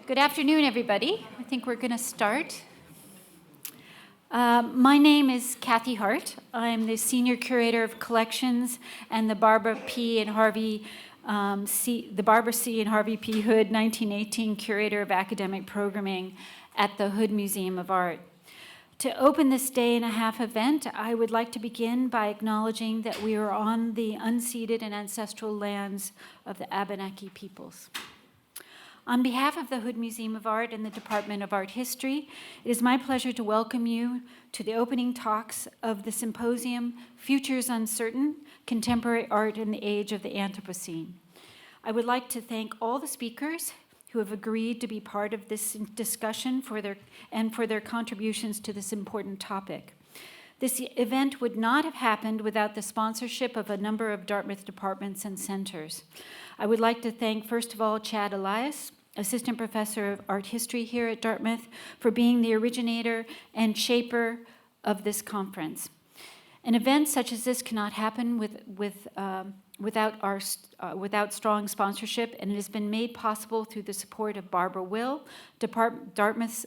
Good afternoon, everybody. I think we're going to start. My name is Kathy Hart. I'm the Senior Curator of Collections and the Barbara C. and Harvey P. Hood 1918 Curator of Academic Programming at the Hood Museum of Art. To open this day-and-a-half event, I would like to begin by acknowledging that we are on the unceded and ancestral lands of the Abenaki peoples. On behalf of the Hood Museum of Art and the Department of Art History, it is my pleasure to welcome you to the opening talks of the Symposium, Futures Uncertain, Contemporary Art in the Age of the Anthropocene. I would like to thank all the speakers who have agreed to be part of this discussion for their contributions to this important topic. This event would not have happened without the sponsorship of a number of Dartmouth departments and centers. I would like to thank, first of all, Chad Elias, Assistant Professor of Art History here at Dartmouth, for being the originator and shaper of this conference. An event such as this cannot happen without strong sponsorship, and it has been made possible through the support of Barbara Will, Dartmouth's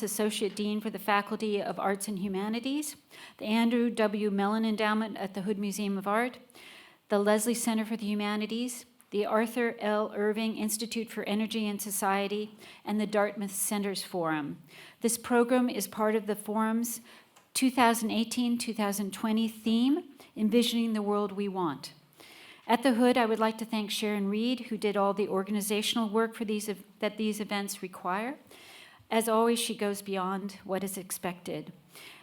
Associate Dean for the Faculty of Arts and Humanities, the Andrew W. Mellon Endowment at the Hood Museum of Art, the Leslie Center for the Humanities, the Arthur L. Irving Institute for Energy and Society, and the Dartmouth Centers Forum. This program is part of the forum's 2018-2020 theme, Envisioning the World We Want. At the Hood, I would like to thank Sharon Reed, who did all the organizational work for that these events require. As always, she goes beyond what is expected.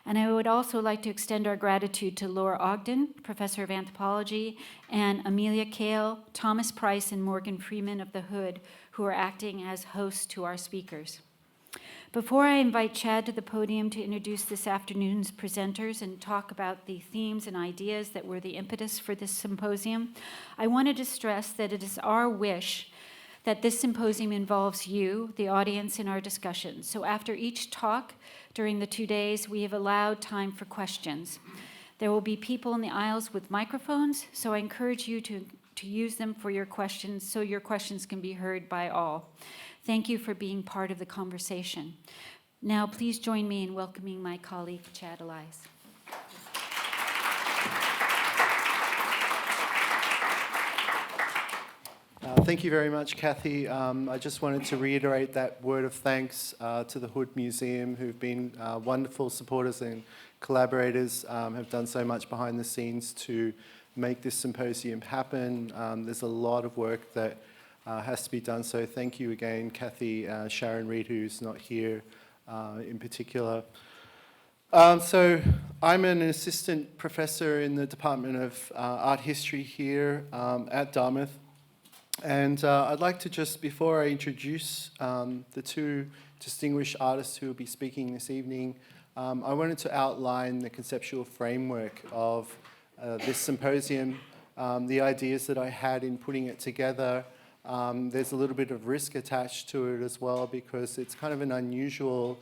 And I would also like to extend our gratitude to Laura Ogden, Professor of Anthropology, and Amelia Kale, Thomas Price, and Morgan Freeman of the Hood, who are acting as hosts to our speakers. Before I invite Chad to the podium to introduce this afternoon's presenters and talk about the themes and ideas that were the impetus for this symposium, I wanted to stress that it is our wish that this symposium involves you, the audience, in our discussion. So after each talk during the 2 days, we have allowed time for questions. There will be people in the aisles with microphones, so I encourage you to use them for your questions so your questions can be heard by all. Thank you for being part of the conversation. Now, please join me in welcoming my colleague, Chad Elias. Thank you very much, Kathy. I just wanted to reiterate that word of thanks to the Hood Museum, who've been wonderful supporters and collaborators, have done so much behind the scenes to make this symposium happen. There's a lot of work that has to be done, so thank you again, Kathy, Sharon Reed, who's not here in particular. So I'm an assistant professor in the Department of Art History here at Dartmouth. And I'd like to just, before I introduce the two distinguished artists who will be speaking this evening, I wanted to outline the conceptual framework of this symposium, the ideas that I had in putting it together. There's a little bit of risk attached to it as well because it's kind of an unusual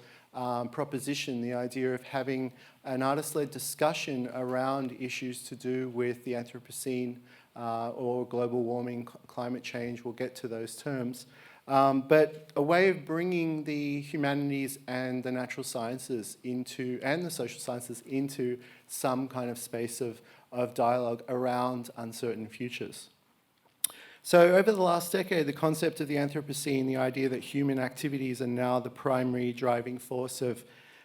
proposition, the idea of having an artist-led discussion around issues to do with the Anthropocene or global warming, climate change. We'll get to those terms. But a way of bringing the humanities and the natural sciences into, and the social sciences into some kind of space of dialogue around uncertain futures. So over the last decade, the concept of the Anthropocene, the idea that human activities are now the primary driving force of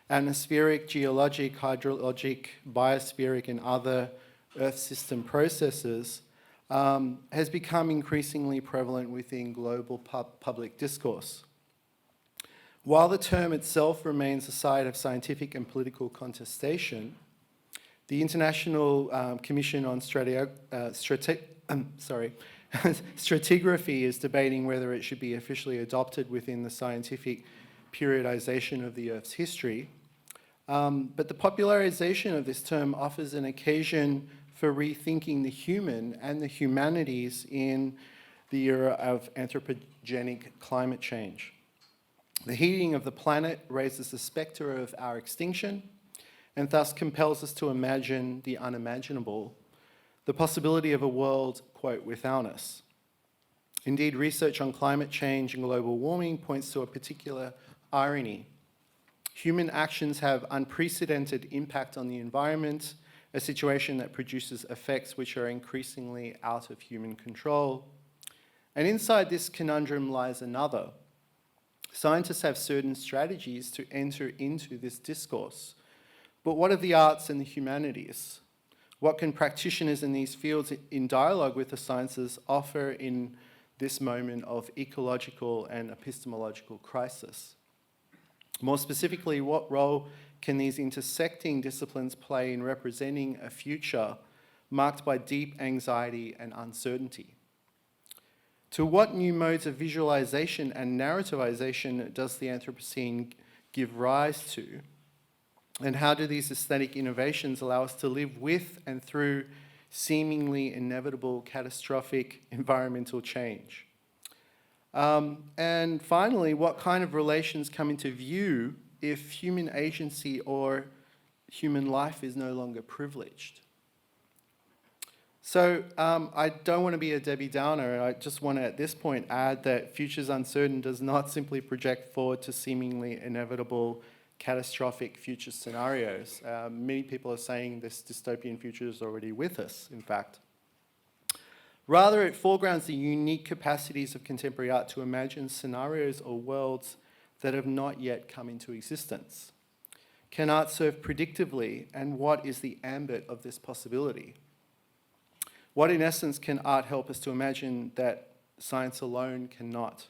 atmospheric, geologic, hydrologic, biospheric, and other Earth system processes, has become increasingly prevalent within global public discourse. While the term itself remains a site of scientific and political contestation, the International Commission on Stratigraphy is debating whether it should be officially adopted within the scientific periodization of the Earth's history. But the popularization of this term offers an occasion for rethinking the human and the humanities in the era of anthropogenic climate change. The heating of the planet raises the spectre of our extinction and thus compels us to imagine the unimaginable, the possibility of a world, quote, without us. Indeed, research on climate change and global warming points to a particular irony. Human actions have unprecedented impact on the environment, a situation that produces effects which are increasingly out of human control. And inside this conundrum lies another. Scientists have certain strategies to enter into this discourse. But what of the arts and the humanities? What can practitioners in these fields in dialogue with the sciences offer in this moment of ecological and epistemological crisis? More specifically, what role can these intersecting disciplines play in representing a future marked by deep anxiety and uncertainty? To what new modes of visualization and narrativization does the Anthropocene give rise to? And how do these aesthetic innovations allow us to live with and through seemingly inevitable catastrophic environmental change? And finally, what kind of relations come into view if human agency or human life is no longer privileged? So I don't want to be a Debbie Downer. I just want to, at this point, add that Futures Uncertain does not simply project forward to seemingly inevitable catastrophic future scenarios. Many people are saying this dystopian future is already with us, in fact. Rather, it foregrounds the unique capacities of contemporary art to imagine scenarios or worlds that have not yet come into existence. Can art serve predictively, and what is the ambit of this possibility? What, in essence, can art help us to imagine that science alone cannot?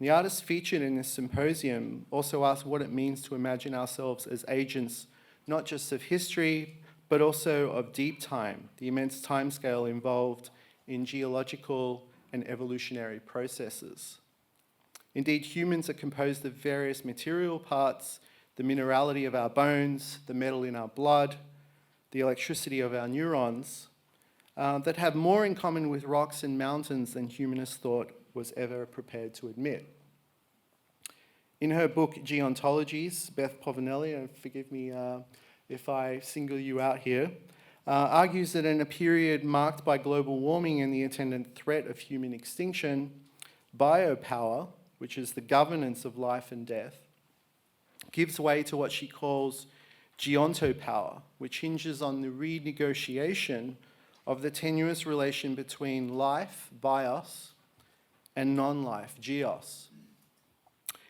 The artists featured in this symposium also asked what it means to imagine ourselves as agents, not just of history, but also of deep time, the immense timescale involved in geological and evolutionary processes. Indeed, humans are composed of various material parts, the minerality of our bones, the metal in our blood, the electricity of our neurons, that have more in common with rocks and mountains than humanists thought was ever prepared to admit. In her book, Geontologies, Beth Povinelli, and forgive me if I single you out here, argues that in a period marked by global warming and the attendant threat of human extinction, biopower, which is the governance of life and death, gives way to what she calls geontopower, which hinges on the renegotiation of the tenuous relation between life, bios, and non-life, geos.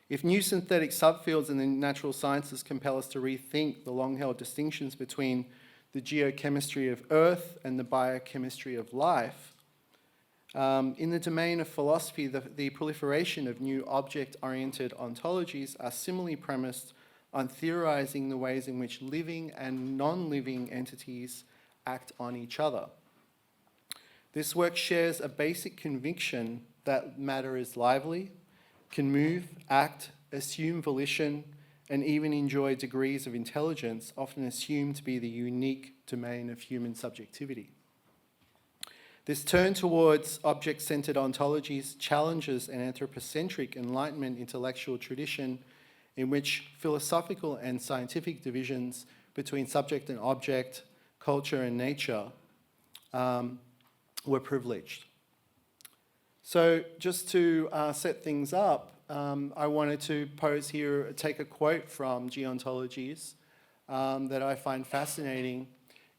If new synthetic subfields in the natural sciences compel us to rethink the long-held distinctions between the geochemistry of Earth and the biochemistry of life, in the domain of philosophy, the proliferation of new object-oriented ontologies are similarly premised on theorizing the ways in which living and non-living entities act on each other. This work shares a basic conviction that matter is lively, can move, act, assume volition, and even enjoy degrees of intelligence often assumed to be the unique domain of human subjectivity. This turn towards object-centered ontologies challenges an anthropocentric Enlightenment intellectual tradition in which philosophical and scientific divisions between subject and object, culture and nature, were privileged. So just to set things up, I wanted to take a quote from Geontologies that I find fascinating.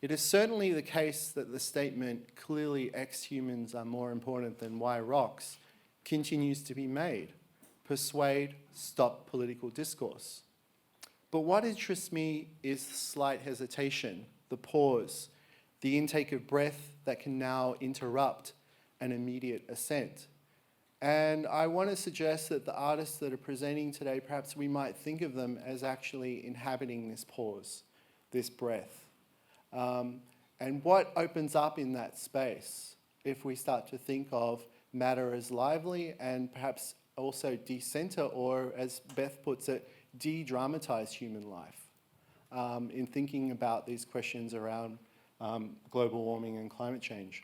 It is certainly the case that the statement, clearly ex-humans are more important than Y rocks, continues to be made. Persuade, stop political discourse. But what interests me is the slight hesitation, the pause, the intake of breath that can now interrupt an immediate assent. And I want to suggest that the artists that are presenting today, perhaps we might think of them as actually inhabiting this pause, this breath. And what opens up in that space if we start to think of matter as lively and perhaps also decenter, or as Beth puts it, de-dramatize human life in thinking about these questions around global warming and climate change.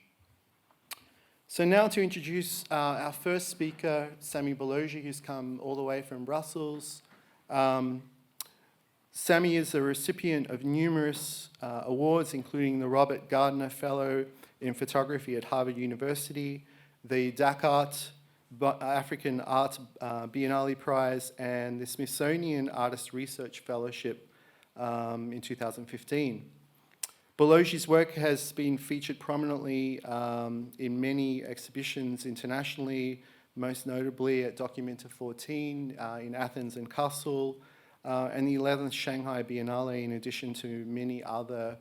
So now to introduce our first speaker, Sammy Baloji, who's come all the way from Brussels. Sammy is a recipient of numerous awards, including the Robert Gardner Fellow in Photography at Harvard University, the Dakar African Art Biennale Prize, and the Smithsonian Artist Research Fellowship in 2015. Baloji's work has been featured prominently in many exhibitions internationally, most notably at Documenta 14 in Athens and Kassel, and the 11th Shanghai Biennale, in addition to many other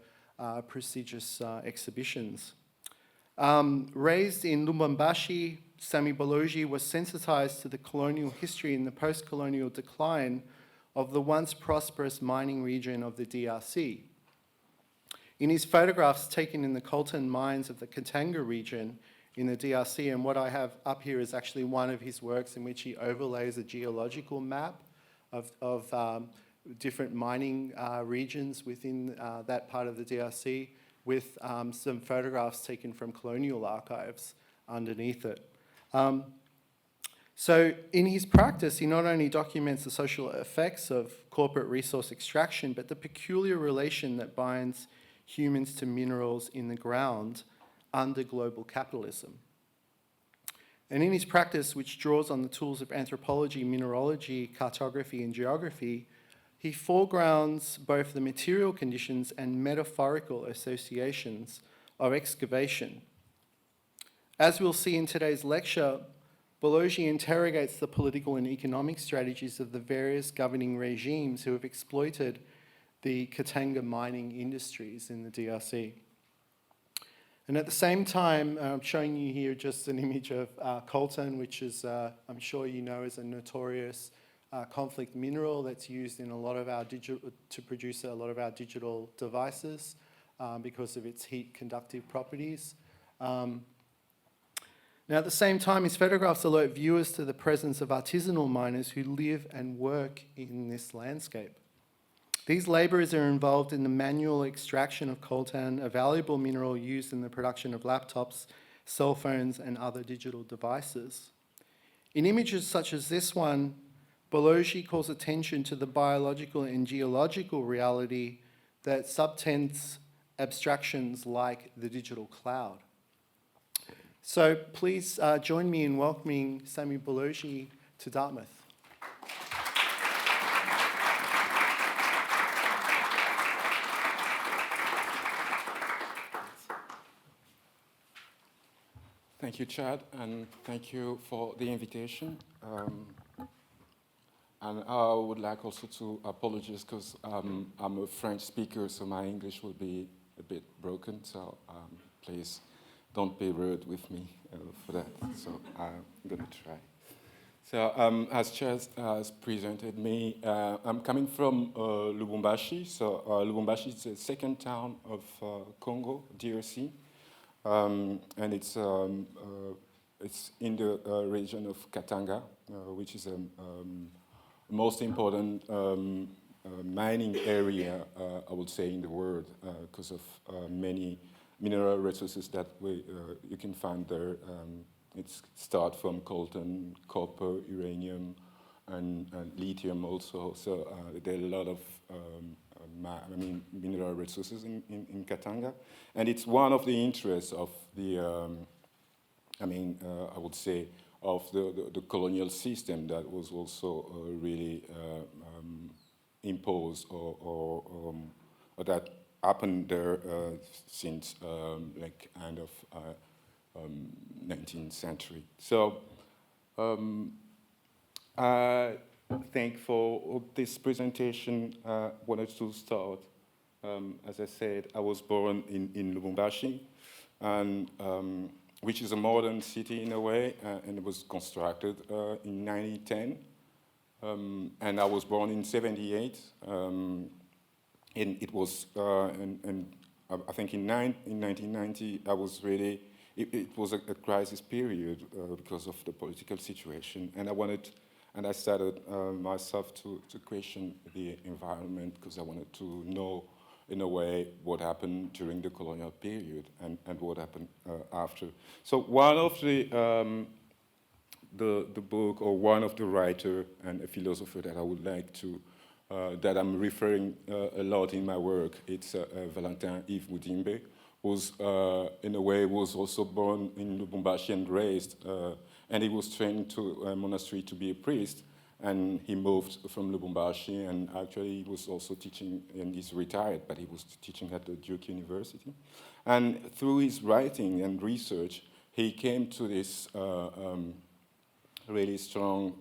prestigious exhibitions. Raised in Lubumbashi, Sammy Baloji was sensitized to the colonial history and the post-colonial decline of the once prosperous mining region of the DRC. In his photographs taken in the coltan mines of the Katanga region in the DRC, and what I have up here is actually one of his works in which he overlays a geological map of different mining regions within that part of the DRC, with some photographs taken from colonial archives underneath it. So in his practice, he not only documents the social effects of corporate resource extraction, but the peculiar relation that binds humans to minerals in the ground under global capitalism. And in his practice, which draws on the tools of anthropology, mineralogy, cartography, and geography, he foregrounds both the material conditions and metaphorical associations of excavation. As we'll see in today's lecture, Baloji interrogates the political and economic strategies of the various governing regimes who have exploited the Katanga mining industries in the DRC. And at the same time, I'm showing you here just an image of coltan, which is, I'm sure you know, is a notorious conflict mineral that's used in a lot of our to produce a lot of our digital devices because of its heat conductive properties. Now, at the same time, his photographs alert viewers to the presence of artisanal miners who live and work in this landscape. These labourers are involved in the manual extraction of coltan, a valuable mineral used in the production of laptops, cell phones, and other digital devices. In images such as this one, Baloji calls attention to the biological and geological reality that subtends abstractions like the digital cloud. So please join me in welcoming Sammy Baloji to Dartmouth. Thank you, Chad, and thank you for the invitation. And I would like also to apologize because I'm a French speaker, so my English will be a bit broken, so please don't be rude with me for that. So I'm going to try. So as Chad has presented me, I'm coming from Lubumbashi. So Lubumbashi is the second town of Congo, DRC. And it's in the region of Katanga, which is a most important mining area, I would say, in the world because of many mineral resources that you can find there. It starts from coltan, copper, uranium, and lithium also. So there are a lot of mineral resources in Katanga. And it's one of the interests of the, I would say, of the colonial system that was also really imposed or that happened there since like end of 19th century. So I think for this presentation, I wanted to start. As I said, I was born in Lubumbashi, and which is a modern city in a way, and it was constructed in 1910. And I was born in 78, and it was, and I think in 1990, I was really, it was a crisis period because of the political situation, and I started myself to question the environment because I wanted to know, in a way, what happened during the colonial period and what happened after. So one of the book, or one of the writer and a philosopher that I would like to, that I'm referring a lot in my work, it's Valentin Yves Moudimbe, was, in a way, was also born in Lubumbashi and raised, and he was trained to a monastery to be a priest, and he moved from Lubumbashi, and actually he was also teaching, and he's retired, but he was teaching at the Duke University. And through his writing and research, he came to this really strong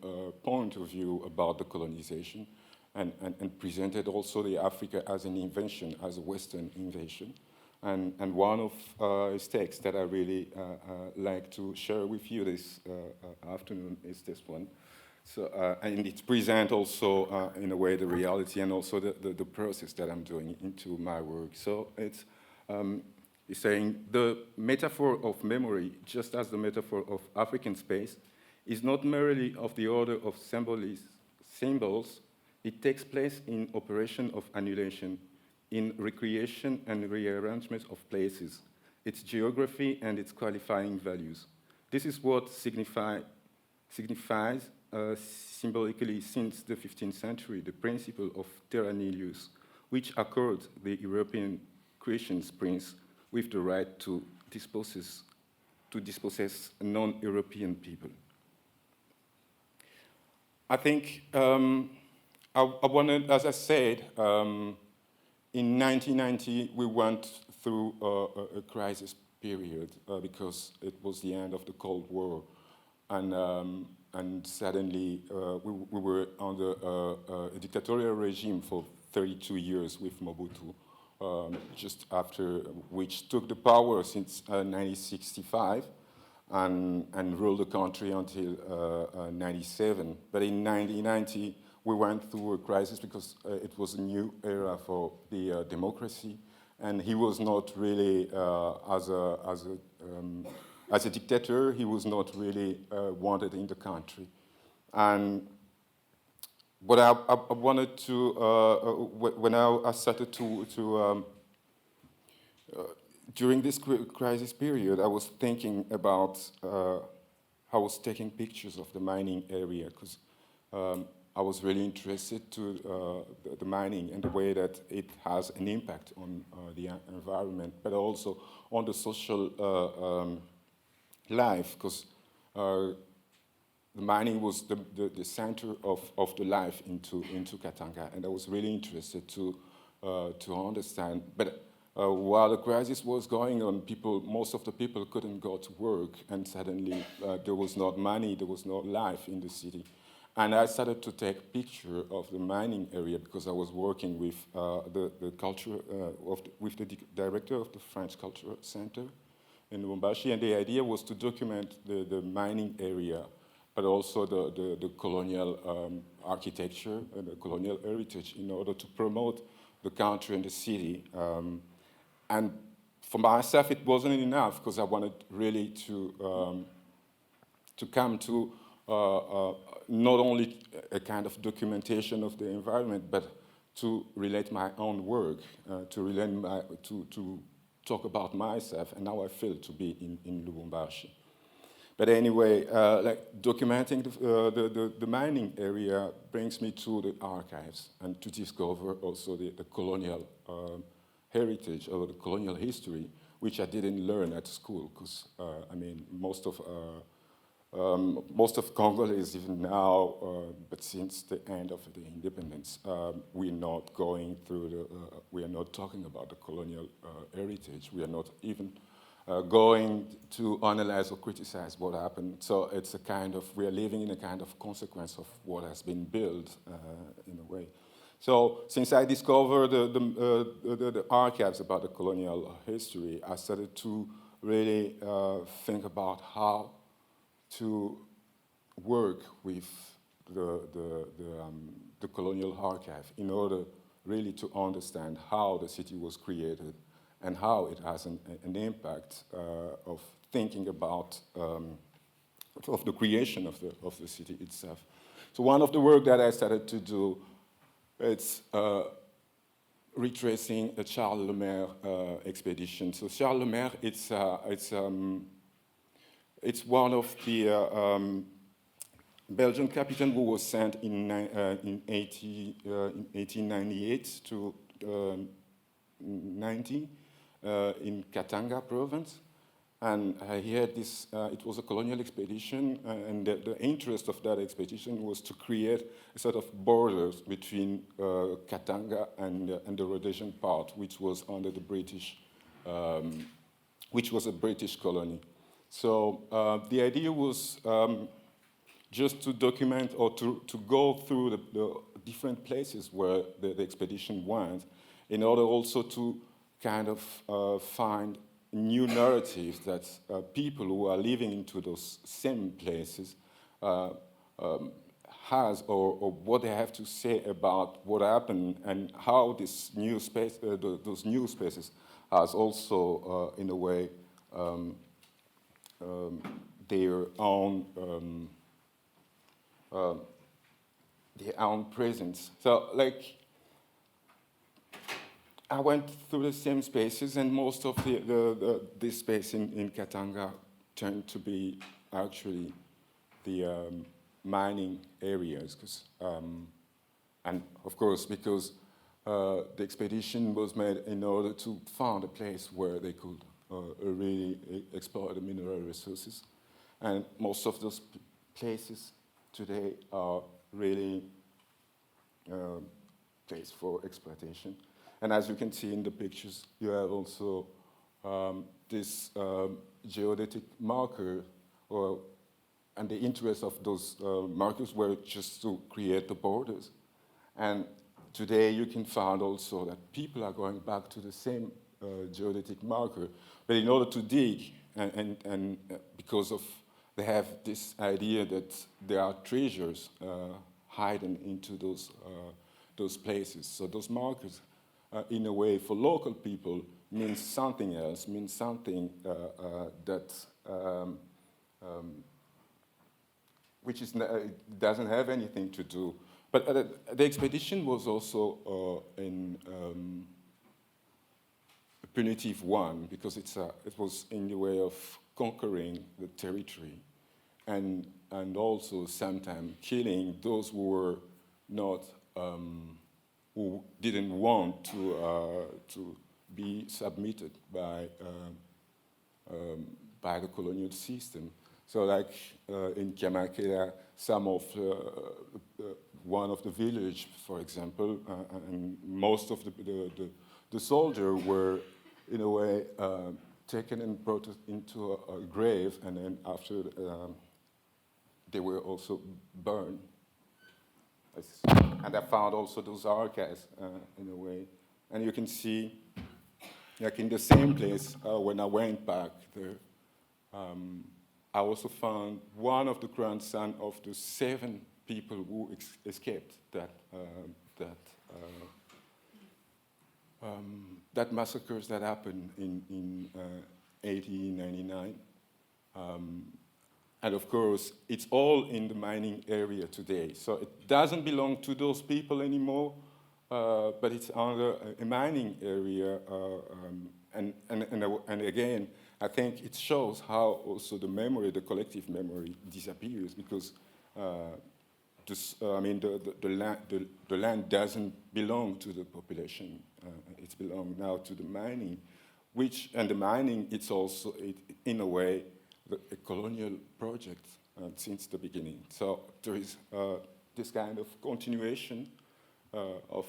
point of view about the colonization, and presented also the Africa as an invention, as a Western invasion. And one of his texts that I really like to share with you this afternoon is this one. So, and it presents also, in a way, the reality and also the process that I'm doing into my work. So it's saying the metaphor of memory, just as the metaphor of African space, is not merely of the order of symbols. It takes place in operation of annulation, in recreation and rearrangement of places, its geography and its qualifying values. This is what signifies symbolically since the 15th century the principle of terra nullius, which accorded the European creation prince with the right to dispossess non-European people. I think I wanted, as I said, in 1990 we went through a crisis period because it was the end of the Cold War, and suddenly we were under a dictatorial regime for 32 years with Mobutu, just after which took the power since 1965 and ruled the country until 97. But in 1990, we went through a crisis because it was a new era for the democracy, and he was not really, as a dictator, he was not really wanted in the country. And what I wanted to, when I started to during this crisis period, I was thinking about, I was taking pictures of the mining area because I was really interested to the mining and the way that it has an impact on the environment, but also on the social life, because the mining was the center of the life into Katanga, and I was really interested to understand. But while the crisis was going on, most of the people couldn't go to work, and suddenly there was not money, there was no life in the city. And I started to take picture of the mining area because I was working with the culture, with the director of the French Cultural Center in Lubumbashi, and the idea was to document the mining area, but also the colonial architecture and the colonial heritage in order to promote the country and the city. And for myself, it wasn't enough because I wanted really to come to not only a kind of documentation of the environment, but to relate my own work, to talk about myself and how I feel to be in Lubumbashi. But anyway, like documenting the mining area brings me to the archives and to discover also the colonial heritage or the colonial history, which I didn't learn at school, because I mean most of Congolese even now, but since the end of the independence, we're not going through we are not talking about the colonial heritage. We are not even going to analyze or criticize what happened. So it's a kind of, we are living in a kind of consequence of what has been built in a way. So since I discovered the archives about the colonial history, I started to really think about how to work with the colonial archive in order really to understand how the city was created and how it has an impact of thinking about of the creation of the city itself. So one of the work that I started to do, it's retracing a Charles Lemaire expedition. So Charles Lemaire, it's one of the Belgian captain who was sent in 1898 to 90 in Katanga province. And he had this, it was a colonial expedition, and the interest of that expedition was to create a sort of borders between Katanga and the Rhodesian part, which was under the British, which was a British colony. So the idea was just to document or to go through the different places where the expedition went, in order also to kind of find new narratives that people who are living into those same places has, or what they have to say about what happened and how this new space, those new spaces has also, in a way, their own presence. So, like, I went through the same spaces, and most of this space in Katanga turned to be actually the mining areas, and of course because the expedition was made in order to find a place where they could really explore the mineral resources, and most of those places today are really places for exploitation. And as you can see in the pictures, you have also this geodetic marker, and the interest of those markers were just to create the borders. And today you can find also that people are going back to the same geodetic marker, but in order to dig, and because of they have this idea that there are treasures hidden into those places. So those markers, in a way, for local people, means something else, means something that which is doesn't have anything to do. But the expedition was also in a punitive one, because it was in the way of conquering the territory, and also sometimes killing those who were not. Who didn't want to be submitted by the colonial system. So, like in Kiamakea, one of the village, for example, and most of the soldiers were, in a way, taken and brought into a grave, and then after they were also burned. And I found also those archives, in a way. And you can see, like in the same place, when I went back there, I also found one of the grandsons of the 7 people who escaped that massacres that happened in 1899. And of course, it's all in the mining area today. So it doesn't belong to those people anymore, but it's under a mining area. And again, I think it shows how also the memory, the collective memory, disappears, because the land doesn't belong to the population. It belongs now to the mining, and the mining, it's also, in a way, a colonial project since the beginning. So there is this kind of continuation of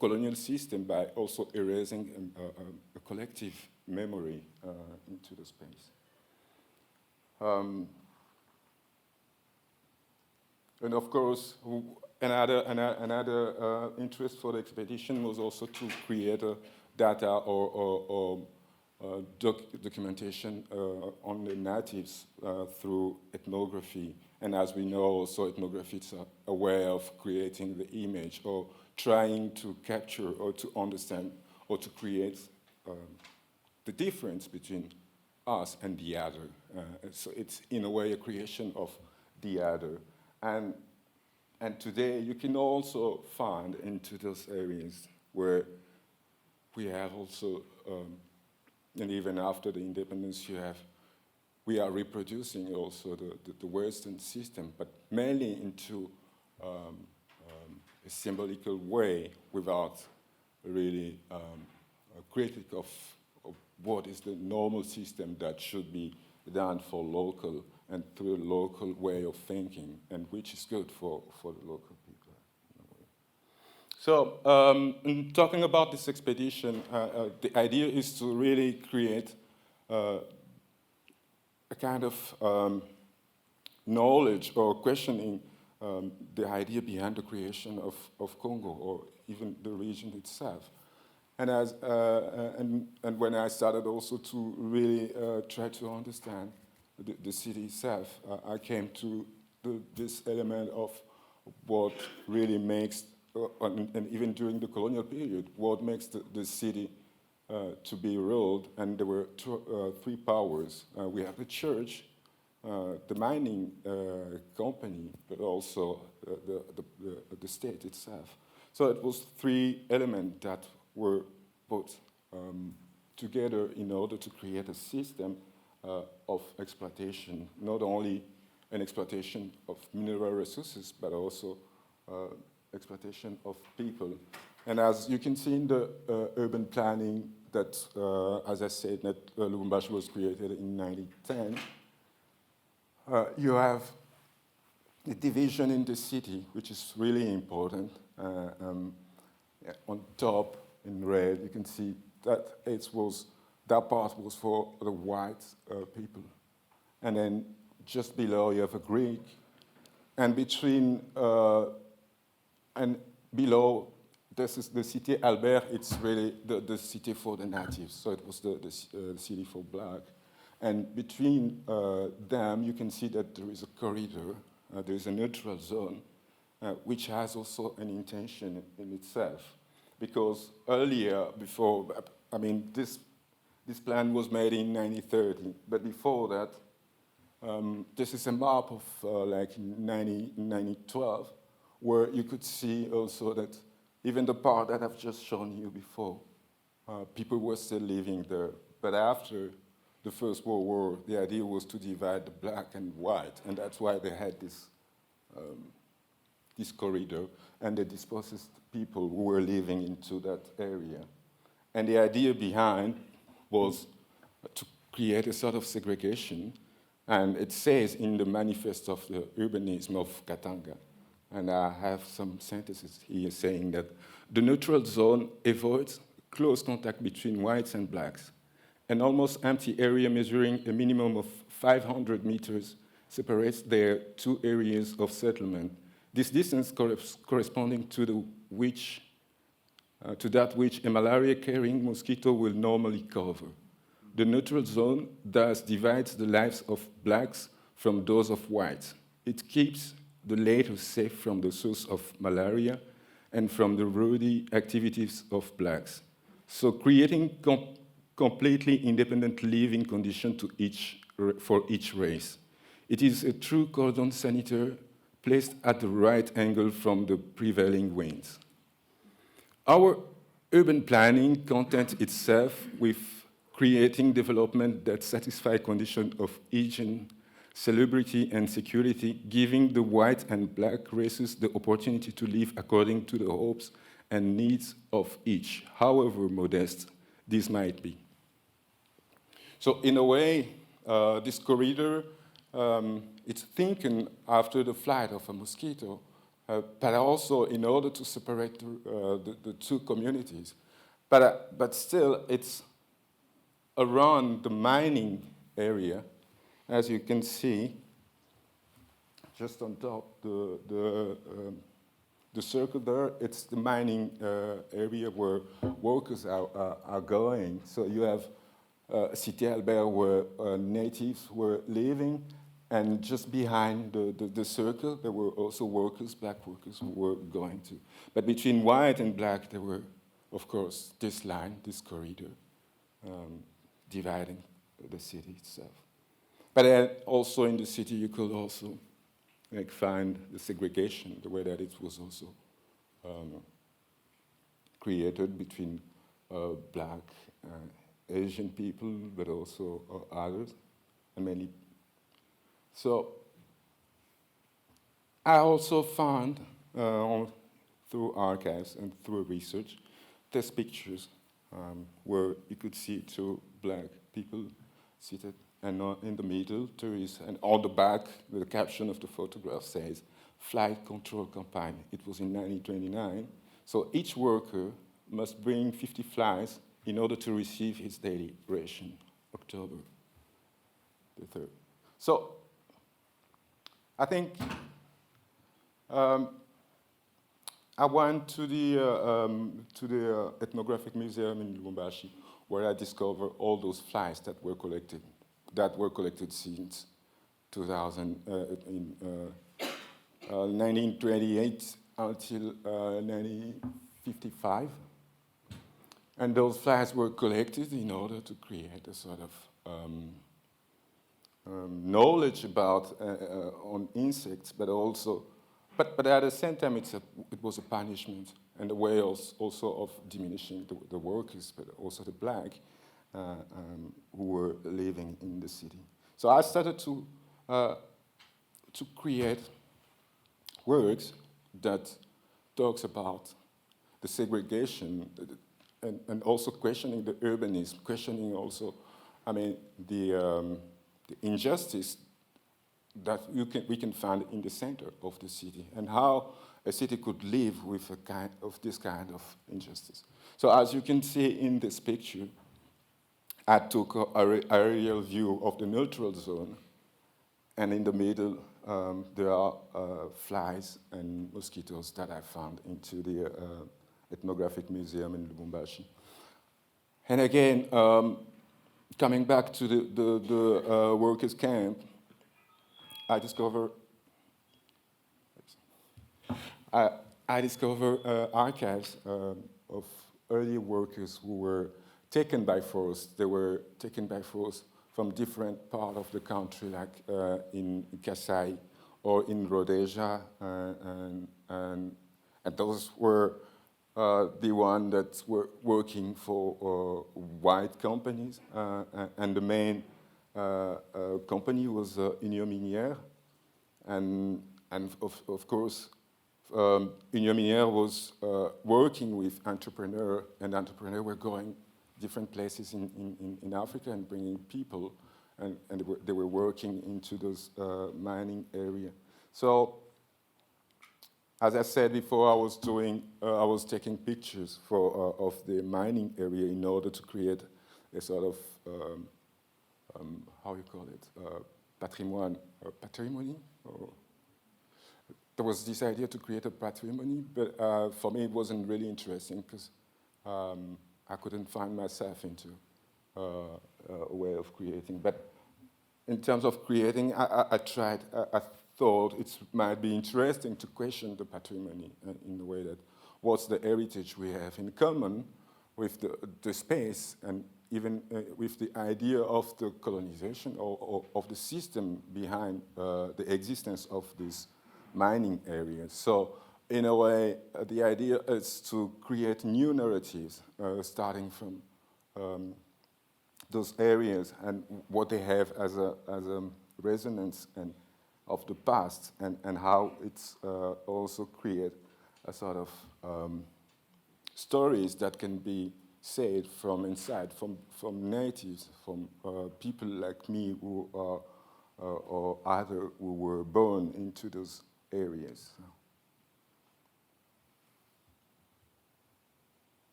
colonial system by also erasing a collective memory into the space. And of course, another interest for the expedition was also to create a data or documentation on the natives through ethnography. And as we know, also ethnography is a way of creating the image, or trying to capture or to understand or to create the difference between us and the other. So it's, in a way, a creation of the other. And today you can also find into those areas where we have also, and even after the independence, we are reproducing also the Western system, but mainly into a symbolical way, without really a critique of what is the normal system that should be done for local and through a local way of thinking, and which is good for the local people. So, in talking about this expedition, the idea is to really create a kind of knowledge or questioning the idea behind the creation of Congo, or even the region itself. And and when I started also to really try to understand the city itself, I came to this element of what really makes, and even during the colonial period, what makes the city to be ruled. And there were three powers. We have the church, the mining company, but also the state itself. So it was three elements that were put together in order to create a system of exploitation, not only an exploitation of mineral resources, but also exploitation of people. And as you can see in the urban planning that, as I said, that Lubumbashi was created in 1910, you have the division in the city, which is really important. On top, in red, you can see that that part was for the white people. And then just below, you have a Greek. And between, and below, this is the city Albert, it's really the city for the natives. So it was the city for black. And between them, you can see that there is a corridor, there is a neutral zone, which has also an intention in itself. Because earlier, before, I mean, this plan was made in 1930, but before that, this is a map of like 1912, where you could see also that even the part that I've just shown you before, people were still living there. But after the First World War, the idea was to divide the black and white, and that's why they had this corridor, and they dispossessed people who were living into that area. And the idea behind was to create a sort of segregation, and it says in the manifesto of the urbanism of Katanga, and I have some sentences here saying that the neutral zone avoids close contact between whites and blacks. An almost empty area measuring a minimum of 500 meters separates their two areas of settlement. This distance corresponding to that which a malaria-carrying mosquito will normally cover. The neutral zone thus divides the lives of blacks from those of whites. It keeps the latter safe from the source of malaria and from the rowdy activities of blacks. So creating completely independent living condition for each race. It is a true cordon sanitaire placed at the right angle from the prevailing winds. Our urban planning contents itself with creating development that satisfy conditions of hygiene, celebrity, and security, giving the white and black races the opportunity to live according to the hopes and needs of each, however modest this might be. So in a way, this corridor, it's thinking after the flight of a mosquito, but also in order to separate the two communities. But still, it's around the mining area, as you can see, just on top, the circle there, it's the mining area where workers are going. So you have Cité Albert where natives were living, and just behind the circle, there were also workers, black workers, who were going to. But between white and black, there were, of course, this line, this corridor, dividing the city itself. But also in the city, you could also find the segregation, the way that it was also created between black Asian people, but also others, and mainly. So I also found through archives and through research test pictures where you could see two black people seated, and in the middle, tourists, and on the back, the caption of the photograph says, "Flight Control Campaign." It was in 1929. So each worker must bring 50 flies in order to receive his daily ration, October the 3rd. So I think I went to the Ethnographic Museum in Lubumbashi, where I discovered all those flies that were collected since 1928 until 1955. And those flies were collected in order to create a sort of knowledge about on insects, but also, but at the same time, it was a punishment and a way also of diminishing the workers, but also the black who were living in the city. So I started to create works that talks about the segregation and also questioning the urbanism, questioning also, I mean, the injustice that we can find in the center of the city, and how a city could live with this kind of injustice. So as you can see in this picture, I took an aerial view of the neutral zone, and in the middle there are flies and mosquitoes that I found into the Ethnographic Museum in Lubumbashi. And again, coming back to the workers' camp, I discovered archives of early workers who were taken by force. They were taken by force from different parts of the country, like in Kasai or in Rhodesia, and those were the ones that were working for white companies, and the main company was Union Minière, and of course, Union Minière was working with entrepreneurs, and entrepreneurs were going different places in Africa and bringing people, and they were working into those mining area. So, as I said before, I was taking pictures of the mining area in order to create a sort of how you call it, patrimony. There was this idea to create a patrimony, but for me it wasn't really interesting because I couldn't find myself into a way of creating. But in terms of creating, I thought it might be interesting to question the patrimony in the way that what's the heritage we have in common with the space, and even with the idea of the colonization or of the system behind the existence of these mining areas. So in a way, the idea is to create new narratives starting from those areas and what they have as a resonance and of the past, and how it's also create a sort of stories that can be said from inside, from natives, from people like me who are, or other who were born into those areas.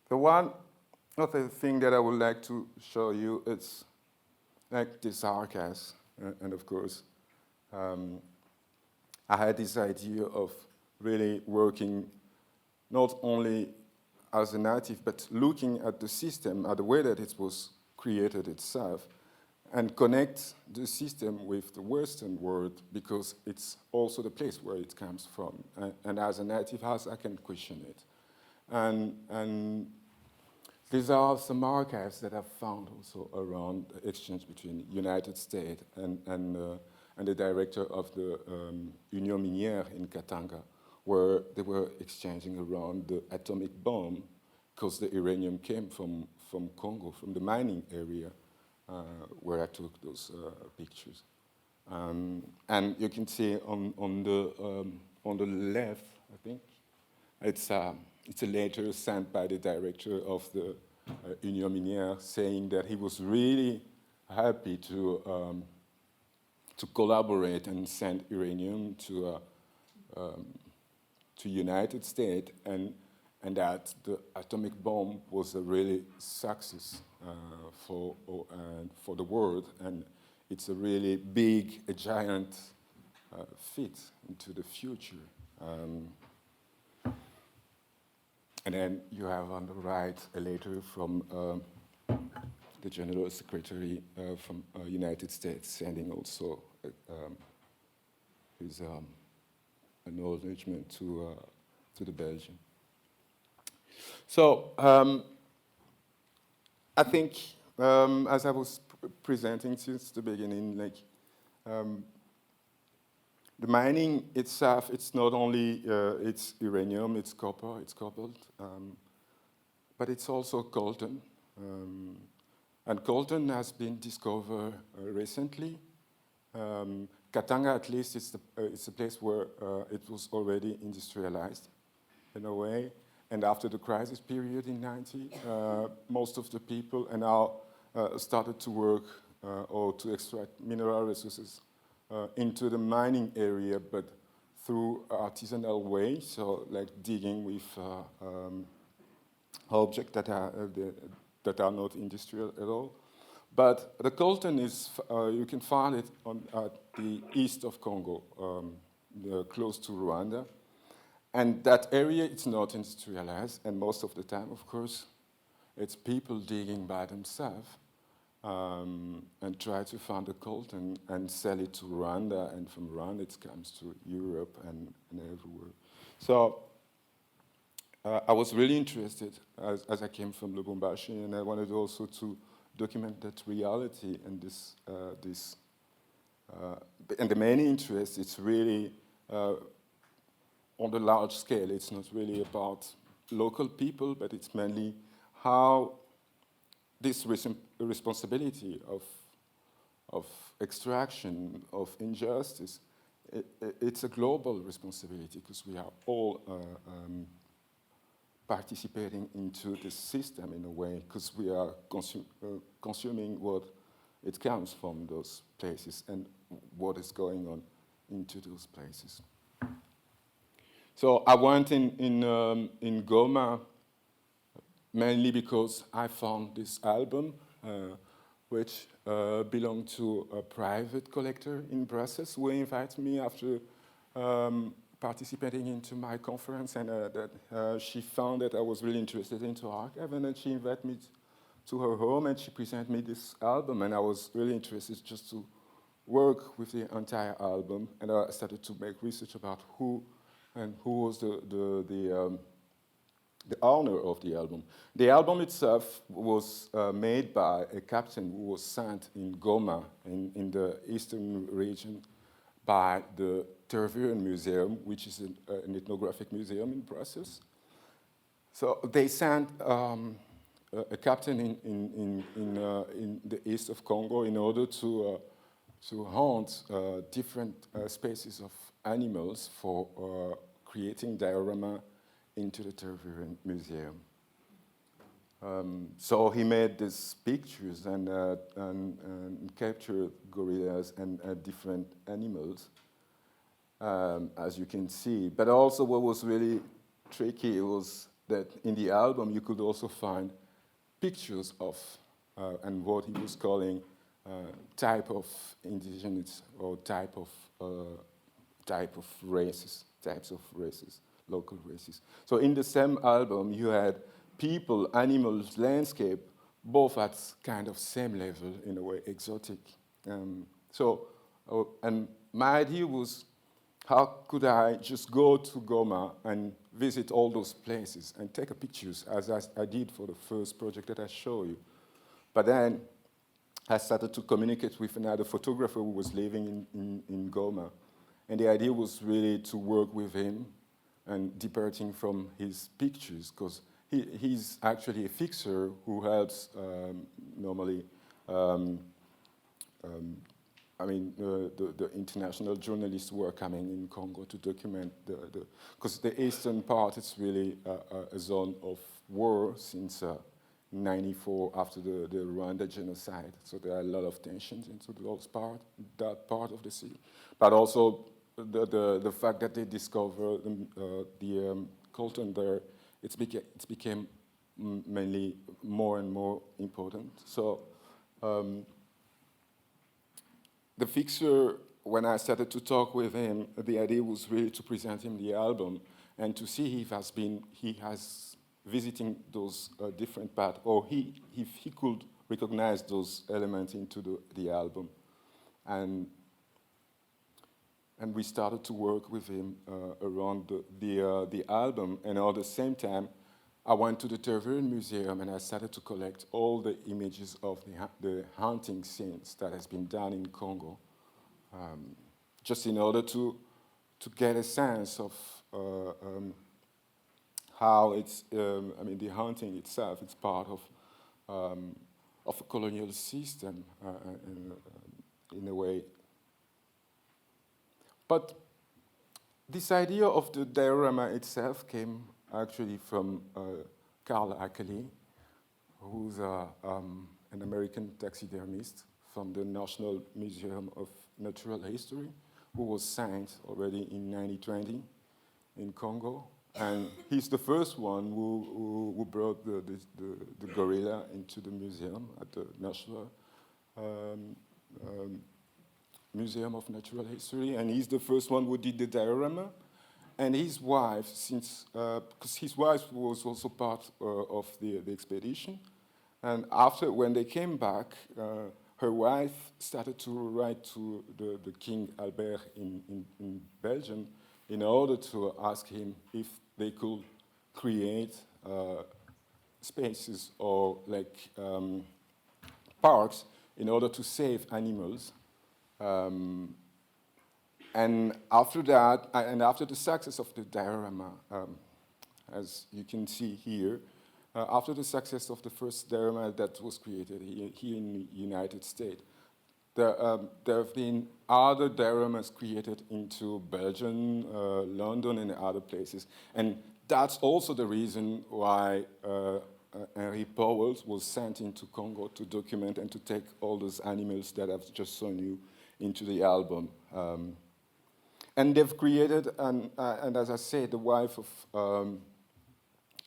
The one other thing that I would like to show you is like this archives, and of course, I had this idea of really working not only as a native, but looking at the system, at the way that it was created itself, and connect the system with the Western world, because it's also the place where it comes from. And as a native, as I can question it. And these are some archives that I've found also around the exchange between United States and the director of the Union Minière in Katanga, where they were exchanging around the atomic bomb, because the uranium came from Congo, from the mining area, where I took those pictures. And you can see on the left, I think, it's it's a letter sent by the director of the Union Minière saying that he was really happy to collaborate and send uranium to United States, and that the atomic bomb was a really success for the world, and it's a really big, a giant fit into the future. And then you have on the right a letter from the General Secretary from United States sending also his acknowledgement to the Belgian. So I think, as I was presenting since the beginning, like the mining itself, it's not only it's uranium, it's copper, it's cobalt, but it's also coltan. And coltan has been discovered recently. Katanga, at least, it's a place where it was already industrialized in a way. And after the crisis period in 90, most of the people are now started to work or to extract mineral resources into the mining area, but through artisanal way, so like digging with objects that are not industrial at all. But the coltan is, you can find it at the east of Congo, close to Rwanda. And that area, it's not industrialized, and most of the time, of course, it's people digging by themselves and try to find the coltan and sell it to Rwanda, and from Rwanda it comes to Europe and everywhere. So I was really interested as I came from Lubumbashi, and I wanted also to document that reality and this and the main interest is really on the large scale. It's not really about local people, but it's mainly how this responsibility of extraction, of injustice, it's a global responsibility because we are all participating into the system in a way, because we are consuming what it comes from those places and what is going on into those places. So I went in Goma mainly because I found this album, which belonged to a private collector in Brussels, who invited me after participating into my conference, and that she found that I was really interested into archive, and then she invited me to her home, and she presented me this album, and I was really interested just to work with the entire album, and I started to make research about who was the owner of the album. The album itself was made by a captain who was sent in Goma, in the eastern region, by the Tervuren Museum, which is an ethnographic museum in Brussels. So they sent a captain in the east of Congo in order to hunt different species of animals for creating diorama into the Tervuren Museum. So he made these pictures and captured gorillas and different animals, as you can see. But also what was really tricky was that in the album you could also find pictures of, and what he was calling type of indigenous or type of races, local races. So in the same album, you had people, animals, landscape, both at kind of same level, in a way, exotic. And my idea was, how could I just go to Goma and visit all those places and take pictures, as I did for the first project that I showed you. But then I started to communicate with another photographer who was living in Goma. And the idea was really to work with him and departing from his pictures, because he's actually a fixer who helps normally I mean, the international journalists who are coming in Congo to document because the eastern part is really a zone of war since 94 after the Rwanda genocide. So there are a lot of tensions into that part of the sea. But also the fact that they discover the coltan there, it became mainly more and more important. So the fixer, when I started to talk with him, the idea was really to present him the album and to see if he has visiting those different parts, or if he could recognize those elements into the album. And we started to work with him around the album, and at the same time, I went to the Tervuren Museum and I started to collect all the images of the hunting scenes that has been done in Congo, just in order to get a sense of how it's, I mean, the hunting itself, it's part of a colonial system in a way. But this idea of the diorama itself came actually from Carl Ackley, who's an American taxidermist from the National Museum of Natural History, who was sent already in 1920 in Congo. And he's the first one who brought the gorilla into the museum at the National Museum of Natural History. And he's the first one who did the diorama. And his wife, because his wife was also part of the expedition. And after, when they came back, her wife started to write to the King Albert in Belgium in order to ask him if they could create spaces or like parks in order to save animals. And after that, and after the success of the diorama, as you can see here, after the success of the first diorama that was created here in the United States, there have been other dioramas created into Belgium, London, and other places. And that's also the reason why Henry Powell was sent into Congo to document and to take all those animals that I've just shown you into the album. And they've created, and as I said, the wife of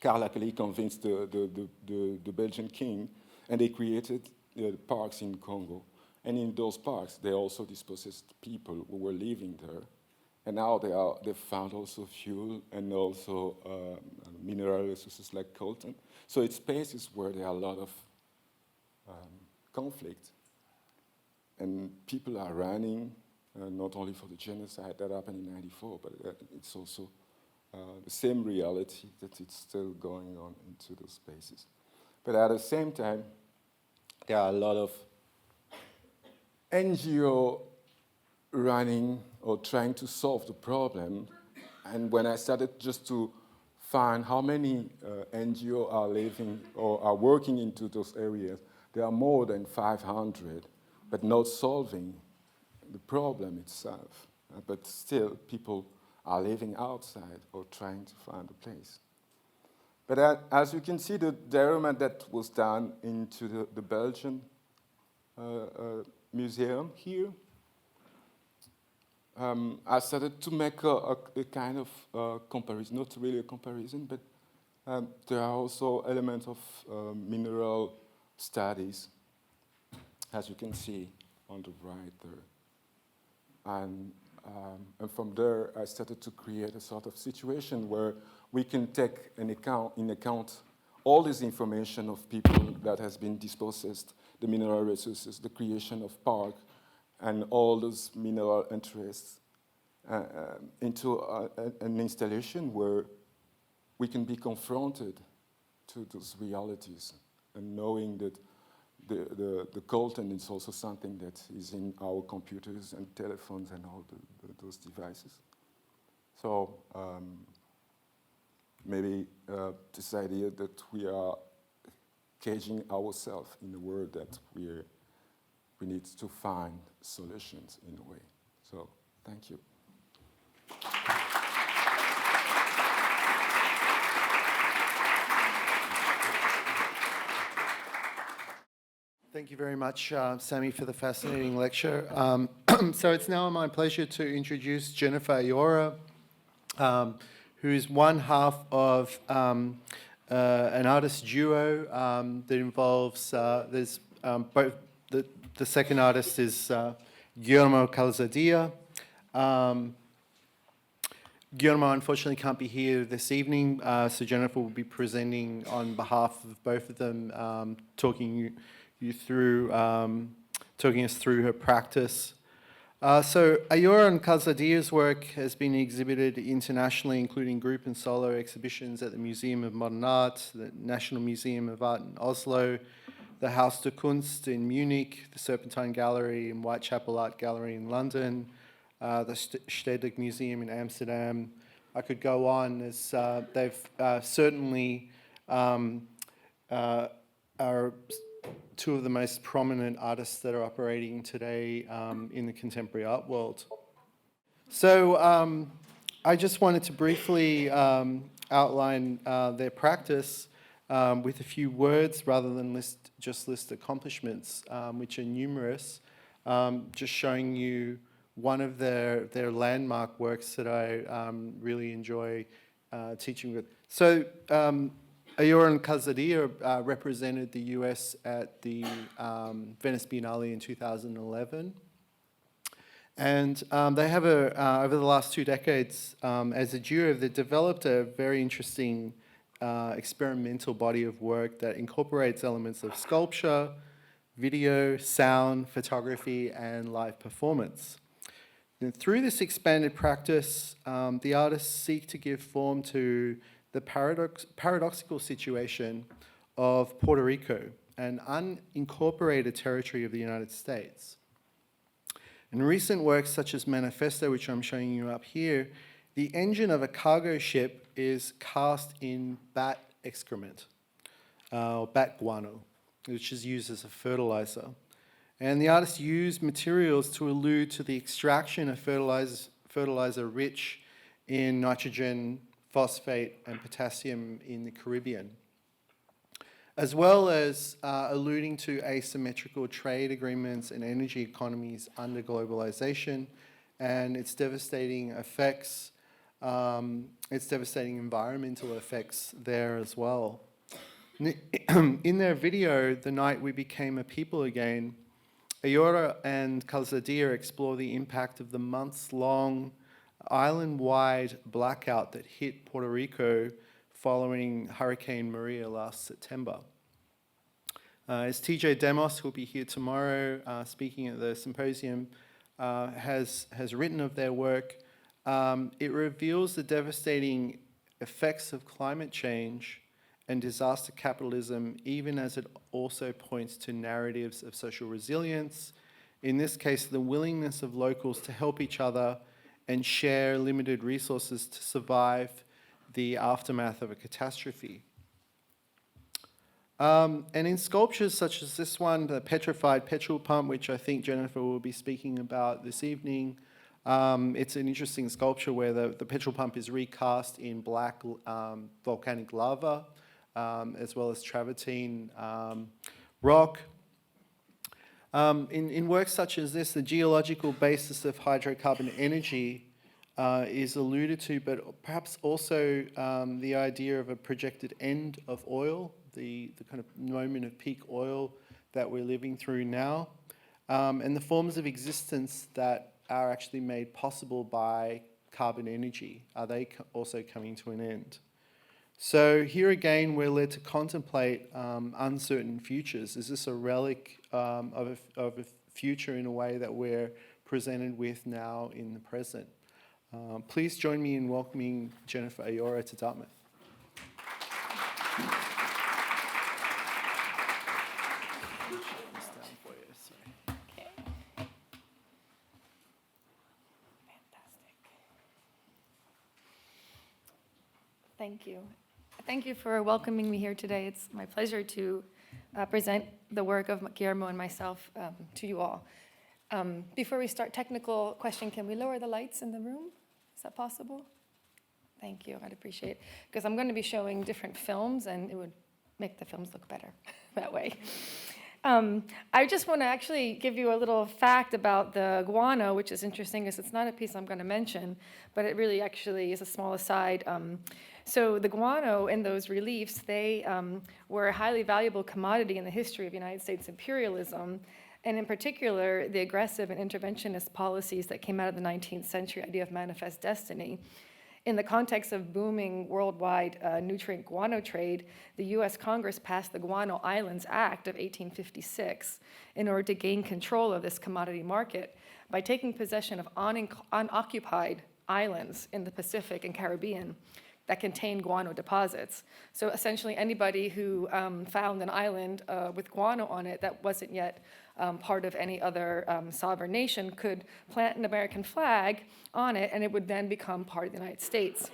Carl Ackley convinced the Belgian king, and they created parks in Congo. And in those parks, they also dispossessed people who were living there. And now they've found also fuel and also mineral resources like coltan. So it's spaces where there are a lot of conflict. And people are running, not only for the genocide that happened in '94, but it's also the same reality that it's still going on into those spaces. But at the same time, there are a lot of NGO running or trying to solve the problem. And when I started just to find how many NGO are living or are working into those areas, there are more than 500, but not solving the problem itself. But still, people are living outside or trying to find a place. But as you can see, the diorama that was done into the Belgian museum here, I started to make a kind of comparison, not really a comparison, but there are also elements of mineral studies, as you can see on the right there. And from there, I started to create a sort of situation where we can take in account all this information of people that has been dispossessed, the mineral resources, the creation of park, and all those mineral interests into an installation where we can be confronted to those realities, and knowing that the coltan is also something that is in our computers and telephones and all those devices. So maybe this idea that we are caging ourselves in a world that we're we need to find solutions in a way. So thank you. Thank you very much, Sammy, for the fascinating lecture. So it's now my pleasure to introduce Jennifer Allora, who is one half of an artist duo that involves, there's both, the second artist is Guillermo Calzadilla. Guillermo unfortunately can't be here this evening, so Jennifer will be presenting on behalf of both of them, talking us through her practice. So Allora and Calzadilla's work has been exhibited internationally, including group and solo exhibitions at the Museum of Modern Art, the National Museum of Art in Oslo, the Haus der Kunst in Munich, the Serpentine Gallery and Whitechapel Art Gallery in London, the Stedelijk Museum in Amsterdam. I could go on, as they've certainly are two of the most prominent artists that are operating today in the contemporary art world. So I just wanted to briefly outline their practice with a few words rather than just list accomplishments, which are numerous, just showing you one of their landmark works that I really enjoy teaching with. So Allora and Calzadilla represented the US at the Venice Biennale in 2011. And they have, over the last 2 decades, as a duo, they've developed a very interesting experimental body of work that incorporates elements of sculpture, video, sound, photography, and live performance. And through this expanded practice, the artists seek to give form to the paradoxical situation of Puerto Rico, an unincorporated territory of the United States. In recent works such as Manifesto, which I'm showing you up here, the engine of a cargo ship is cast in bat excrement, or bat guano, which is used as a fertilizer. And the artists use materials to allude to the extraction of fertilizer rich in nitrogen, phosphate, and potassium in the Caribbean, as well as alluding to asymmetrical trade agreements and energy economies under globalization and its devastating effects, its devastating environmental effects there as well. In their video, The Night We Became a People Again, Allora and Calzadilla explore the impact of the months-long island-wide blackout that hit Puerto Rico following Hurricane Maria last September. As TJ Demos, who will be here tomorrow speaking at the Symposium, has written of their work, it reveals the devastating effects of climate change and disaster capitalism, even as it also points to narratives of social resilience, in this case, the willingness of locals to help each other and share limited resources to survive the aftermath of a catastrophe. And in sculptures such as this one, the Petrified Petrol pump, which I think Jennifer will be speaking about this evening, it's an interesting sculpture where the petrol pump is recast in black volcanic lava, as well as travertine rock. In works such as this, the geological basis of hydrocarbon energy is alluded to, but perhaps also the idea of a projected end of oil, the kind of moment of peak oil that we're living through now, and the forms of existence that are actually made possible by carbon energy. Are they also coming to an end? So here again, we're led to contemplate uncertain futures. Is this a relic of a future in a way that we're presented with now in the present? Please join me in welcoming Jennifer Allora to Dartmouth. Thank you. Thank you for welcoming me here today. It's my pleasure to present the work of Guillermo and myself to you all. Before we start, technical question, can we lower the lights in the room? Is that possible? Thank you, I'd appreciate it. Because I'm going to be showing different films, and it would make the films look better that way. I just want to actually give you a little fact about the guano, which is interesting because it's not a piece I'm going to mention, but it really actually is a small aside. So the guano in those reliefs, they were a highly valuable commodity in the history of United States imperialism, and in particular, the aggressive and interventionist policies that came out of the 19th century idea of manifest destiny. In the context of booming worldwide nutrient guano trade, the US Congress passed the Guano Islands Act of 1856 in order to gain control of this commodity market by taking possession of unoccupied islands in the Pacific and Caribbean that contained guano deposits. So essentially anybody who found an island with guano on it that wasn't yet part of any other sovereign nation could plant an American flag on it, and it would then become part of the United States.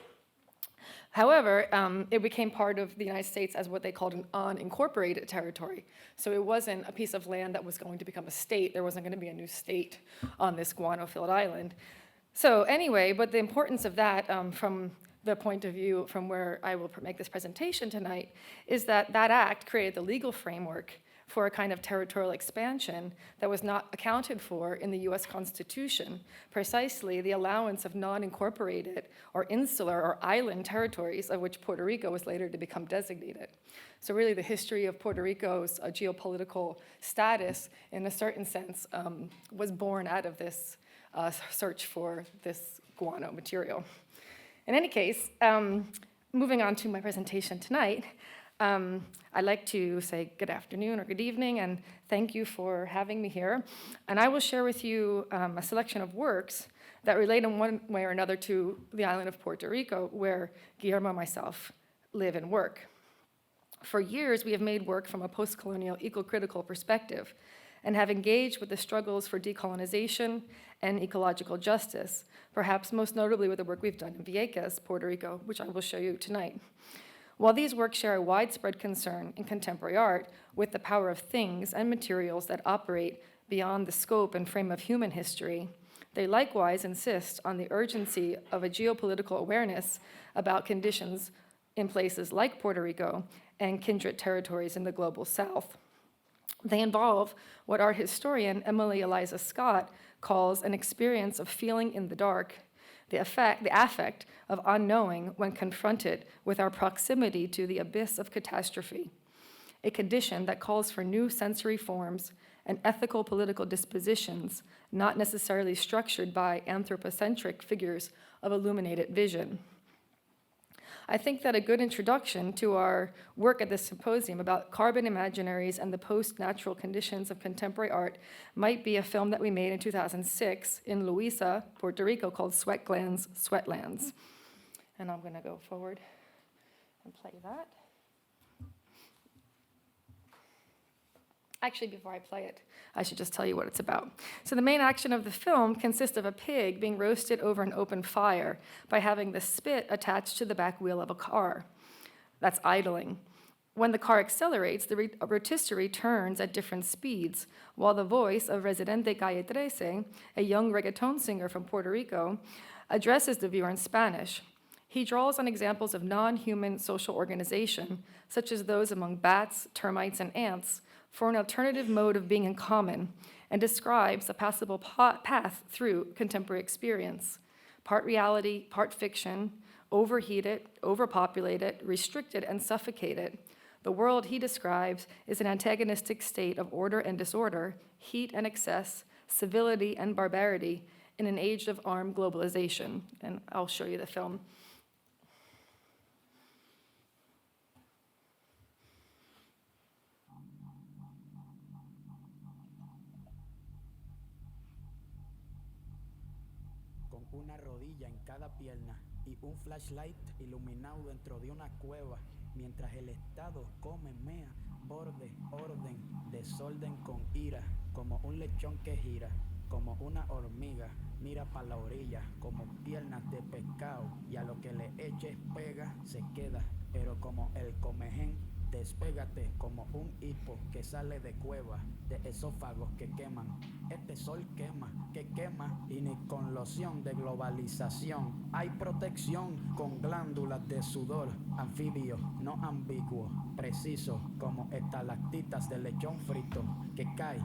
However, it became part of the United States as what they called an unincorporated territory. So it wasn't a piece of land that was going to become a state. There wasn't going to be a new state on this guano-filled island. So anyway, but the importance of that from the point of view from where I will make this presentation tonight is that that act created the legal framework for a kind of territorial expansion that was not accounted for in the US Constitution, precisely the allowance of non-incorporated or insular or island territories of which Puerto Rico was later to become designated. So really the history of Puerto Rico's geopolitical status, in a certain sense, was born out of this search for this guano material. In any case, moving on to my presentation tonight, I'd like to say good afternoon or good evening, and thank you for having me here. And I will share with you a selection of works that relate in one way or another to the island of Puerto Rico, where Guillermo and myself live and work. For years, we have made work from a post-colonial eco-critical perspective and have engaged with the struggles for decolonization and ecological justice, perhaps most notably with the work we've done in Vieques, Puerto Rico, which I will show you tonight. While these works share a widespread concern in contemporary art with the power of things and materials that operate beyond the scope and frame of human history, they likewise insist on the urgency of a geopolitical awareness about conditions in places like Puerto Rico and kindred territories in the global South. They involve what art historian Emily Eliza Scott calls an experience of feeling in the dark, the affect of unknowing when confronted with our proximity to the abyss of catastrophe, a condition that calls for new sensory forms and ethical political dispositions not necessarily structured by anthropocentric figures of illuminated vision. I think that a good introduction to our work at this symposium about carbon imaginaries and the post-natural conditions of contemporary art might be a film that we made in 2006 in Luisa, Puerto Rico, called Sweat Glands, Sweatlands. And I'm going to go forward and play that. Actually, before I play it, I should just tell you what it's about. So the main action of the film consists of a pig being roasted over an open fire by having the spit attached to the back wheel of a car that's idling. When the car accelerates, the rotisserie turns at different speeds, while the voice of Residente Calle 13, a young reggaeton singer from Puerto Rico, addresses the viewer in Spanish. He draws on examples of non-human social organization, such as those among bats, termites, and ants, for an alternative mode of being in common, and describes a passable path through contemporary experience, part reality, part fiction, overheated, overpopulated, restricted, and suffocated. The world he describes is an antagonistic state of order and disorder, heat and excess, civility and barbarity, in an age of armed globalization. And I'll show you the film. Una rodilla en cada pierna y un flashlight iluminado dentro de una cueva, mientras el Estado come, mea, borde, orden, desorden con ira, como un lechón que gira, como una hormiga, mira pa' la orilla, como piernas de pescado, y a lo que le eches pega, se queda, pero como el comején, Despégate como un hipo que sale de cueva, de esófagos que queman. Este sol quema, que quema, y ni con loción de globalización. Hay protección con glándulas de sudor, anfibio, no ambiguo, preciso, como estalactitas de lechón frito, que cae,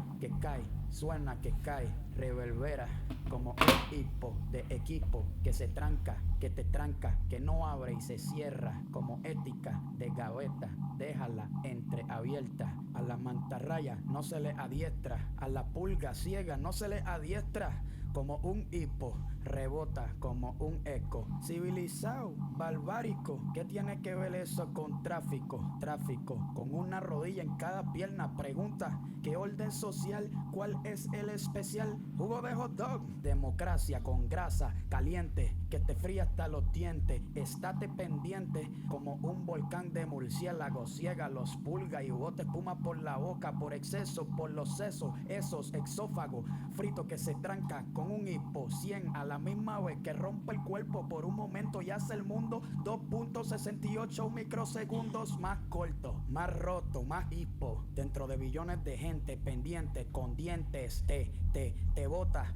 suena que cae, reverbera, como un hipo de equipo que se tranca, que te tranca, que no abre y se cierra, como ética de gaveta, déjala entreabierta, a la mantarraya no se le adiestra, a la pulga ciega no se le adiestra, como un hipo, rebota como un eco, civilizado, barbárico, ¿qué tiene que ver eso con tráfico? Tráfico, con una rodilla en cada pierna, pregunta, ¿qué orden social? ¿Cuál es el especial? Jugo de hot dog, democracia con grasa caliente, que te fría hasta los dientes, estate pendiente, como un volcán de murciélago, ciega los pulga y bote espuma por la boca, por exceso, por los sesos, esos exófagos, frito que se tranca con un hipo, 100 a la misma vez que rompe el cuerpo por un momento y hace el mundo 2.68 microsegundos más corto, más roto, más hipo, dentro de billones de gente pendiente con dientes, te bota,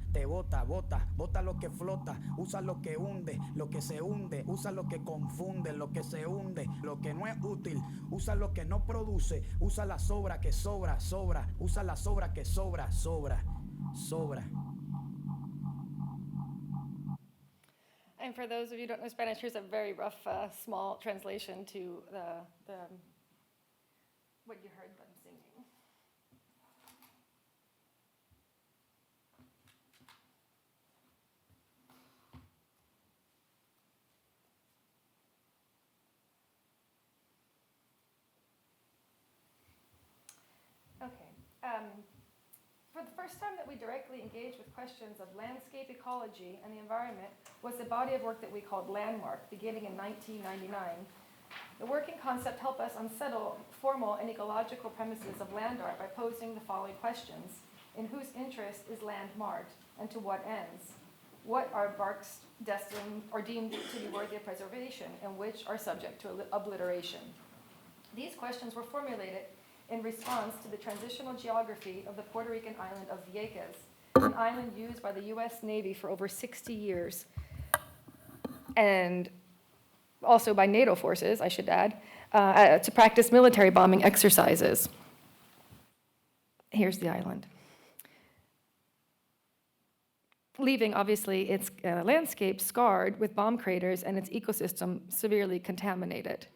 bota lo que flota, usa lo que hunde, lo que se hunde, usa lo que confunde, lo que se hunde, lo que no es útil, usa lo que no produce, usa la sobra que sobra, usa la sobra que sobra. And for those of you who don't know Spanish, here's a very rough, small translation to the what you heard them singing. Okay. For the first time that we directly engaged with questions of landscape ecology and the environment was the body of work that we called Landmark, beginning in 1999. The working concept helped us unsettle formal and ecological premises of land art by posing the following questions. In whose interest is land marked, and to what ends? What are barks destined or deemed to be worthy of preservation, and which are subject to obliteration? These questions were formulated in response to the transitional geography of the Puerto Rican island of Vieques, an island used by the U.S. Navy for over 60 years, and also by NATO forces, I should add, to practice military bombing exercises. Here's the island. Leaving, obviously, its landscape scarred with bomb craters and its ecosystem severely contaminated.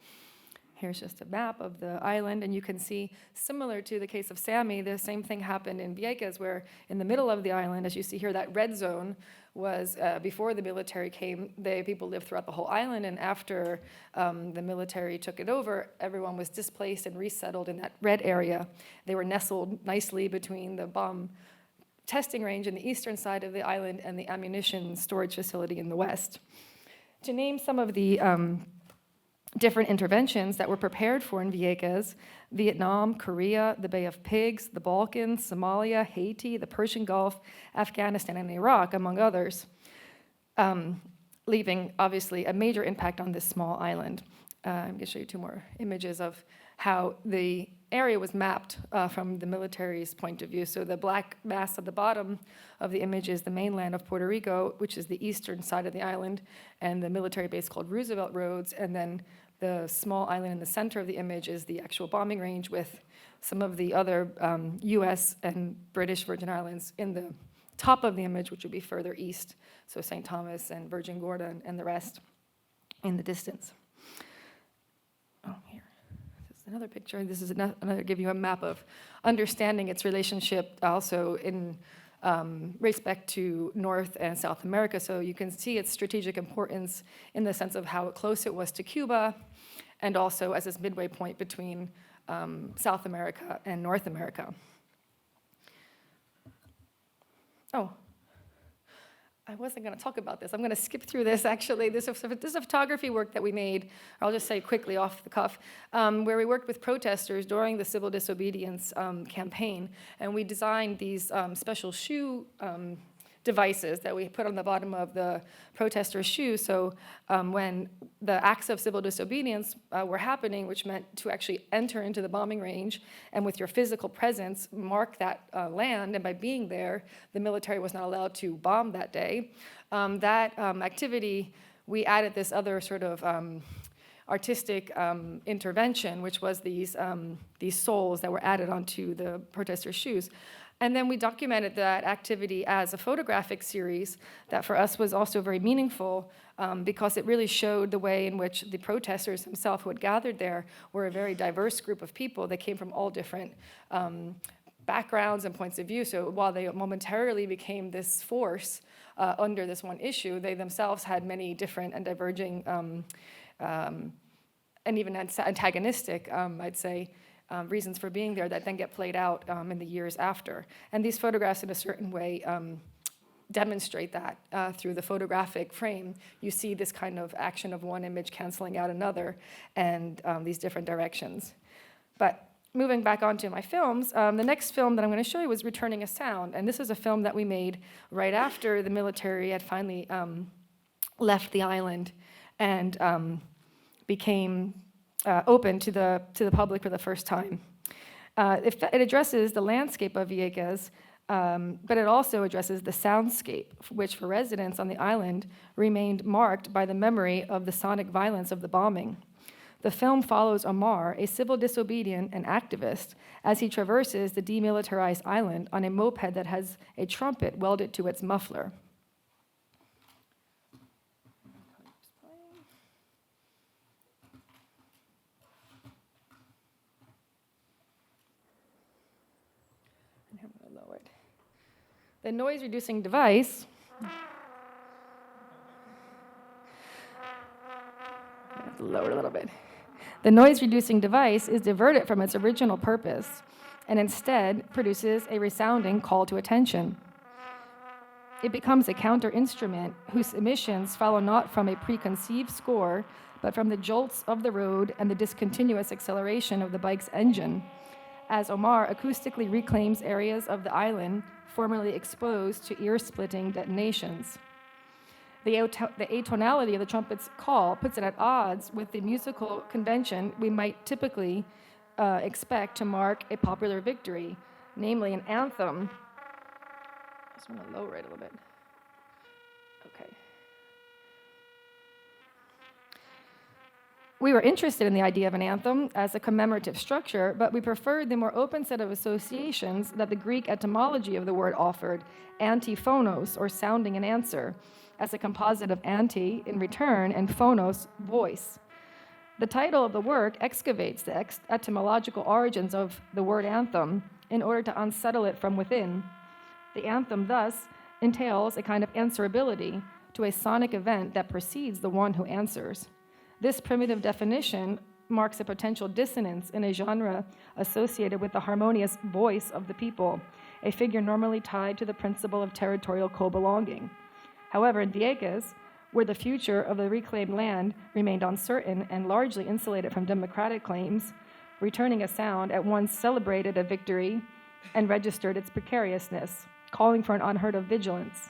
Here's just a map of the island, and you can see, similar to the case of Sammy, the same thing happened in Vieques, where in the middle of the island, as you see here, that red zone was, before the military came, people lived throughout the whole island, and after the military took it over, everyone was displaced and resettled in that red area. They were nestled nicely between the bomb testing range in the eastern side of the island and the ammunition storage facility in the west. To name some of the different interventions that were prepared for in Vieques: Vietnam, Korea, the Bay of Pigs, the Balkans, Somalia, Haiti, the Persian Gulf, Afghanistan, and Iraq, among others, leaving, obviously, a major impact on this small island. I'm going to show you two more images of how the area was mapped from the military's point of view. So the black mass at the bottom of the image is the mainland of Puerto Rico, which is the eastern side of the island, and the military base called Roosevelt Roads, and then the small island in the center of the image is the actual bombing range with some of the other US and British Virgin Islands in the top of the image, which would be further east, so St. Thomas and Virgin Gorda and the rest in the distance. Oh, here. This is another picture. This is another give you a map of understanding its relationship also in respect to North and South America. So you can see its strategic importance in the sense of how close it was to Cuba, and also as this midway point between South America and North America. Oh, I wasn't going to talk about this. I'm going to skip through this, actually. This is a photography work that we made, I'll just say quickly off the cuff, where we worked with protesters during the civil disobedience campaign. And we designed these special shoe devices that we put on the bottom of the protesters' shoes. So when the acts of civil disobedience were happening, which meant to actually enter into the bombing range and with your physical presence mark that land, and by being there, the military was not allowed to bomb that day. That activity, we added this other sort of artistic intervention, which was these soles that were added onto the protesters' shoes. And then we documented that activity as a photographic series that for us was also very meaningful because it really showed the way in which the protesters themselves who had gathered there were a very diverse group of people that came from all different backgrounds and points of view. So while they momentarily became this force under this one issue, they themselves had many different and diverging and even antagonistic, I'd say, reasons for being there that then get played out in the years after. And these photographs in a certain way demonstrate that through the photographic frame. You see this kind of action of one image canceling out another and these different directions. But moving back onto my films, the next film that I'm going to show you was Returning a Sound. And this is a film that we made right after the military had finally left the island and became open to the public for the first time. It addresses the landscape of Vieques, but it also addresses the soundscape, which for residents on the island remained marked by the memory of the sonic violence of the bombing. The film follows Omar, a civil disobedient and activist, as he traverses the demilitarized island on a moped that has a trumpet welded to its muffler. The noise-reducing device lower it a little bit. The noise-reducing device is diverted from its original purpose and instead produces a resounding call to attention. It becomes a counter-instrument whose emissions follow not from a preconceived score, but from the jolts of the road and the discontinuous acceleration of the bike's engine, as Omar acoustically reclaims areas of the island formerly exposed to ear-splitting detonations. The atonality of the trumpet's call puts it at odds with the musical convention we might typically expect to mark a popular victory, namely an anthem. I just want to lower it a little bit. Okay. We were interested in the idea of an anthem as a commemorative structure, but we preferred the more open set of associations that the Greek etymology of the word offered, antiphonos, or sounding an answer, as a composite of anti, in return, and phonos, voice. The title of the work excavates the etymological origins of the word anthem in order to unsettle it from within. The anthem thus entails a kind of answerability to a sonic event that precedes the one who answers. This primitive definition marks a potential dissonance in a genre associated with the harmonious voice of the people, a figure normally tied to the principle of territorial co-belonging. However, in Vieques, where the future of the reclaimed land remained uncertain and largely insulated from democratic claims, Returning a Sound at once celebrated a victory and registered its precariousness, calling for an unheard of vigilance.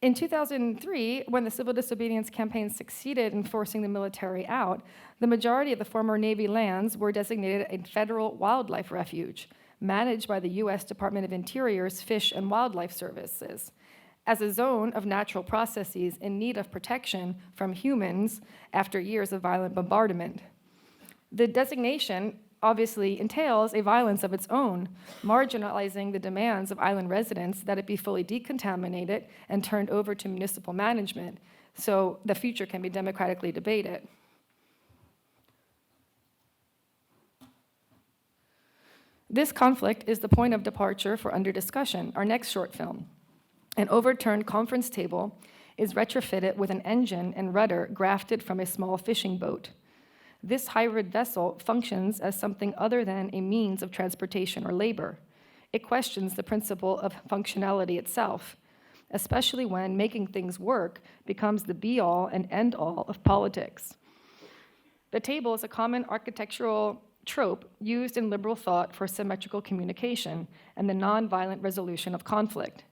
In 2003, when the civil disobedience campaign succeeded in forcing the military out, the majority of the former Navy lands were designated a federal wildlife refuge, managed by the U.S. Department of Interior's Fish and Wildlife Services, as a zone of natural processes in need of protection from humans after years of violent bombardment. The designation obviously entails a violence of its own, marginalizing the demands of island residents that it be fully decontaminated and turned over to municipal management, so the future can be democratically debated. This conflict is the point of departure for Under Discussion, our next short film. An overturned conference table is retrofitted with an engine and rudder grafted from a small fishing boat. This hybrid vessel functions as something other than a means of transportation or labor. It questions the principle of functionality itself, especially when making things work becomes the be-all and end-all of politics. The table is a common architectural trope used in liberal thought for symmetrical communication and the nonviolent resolution of conflict.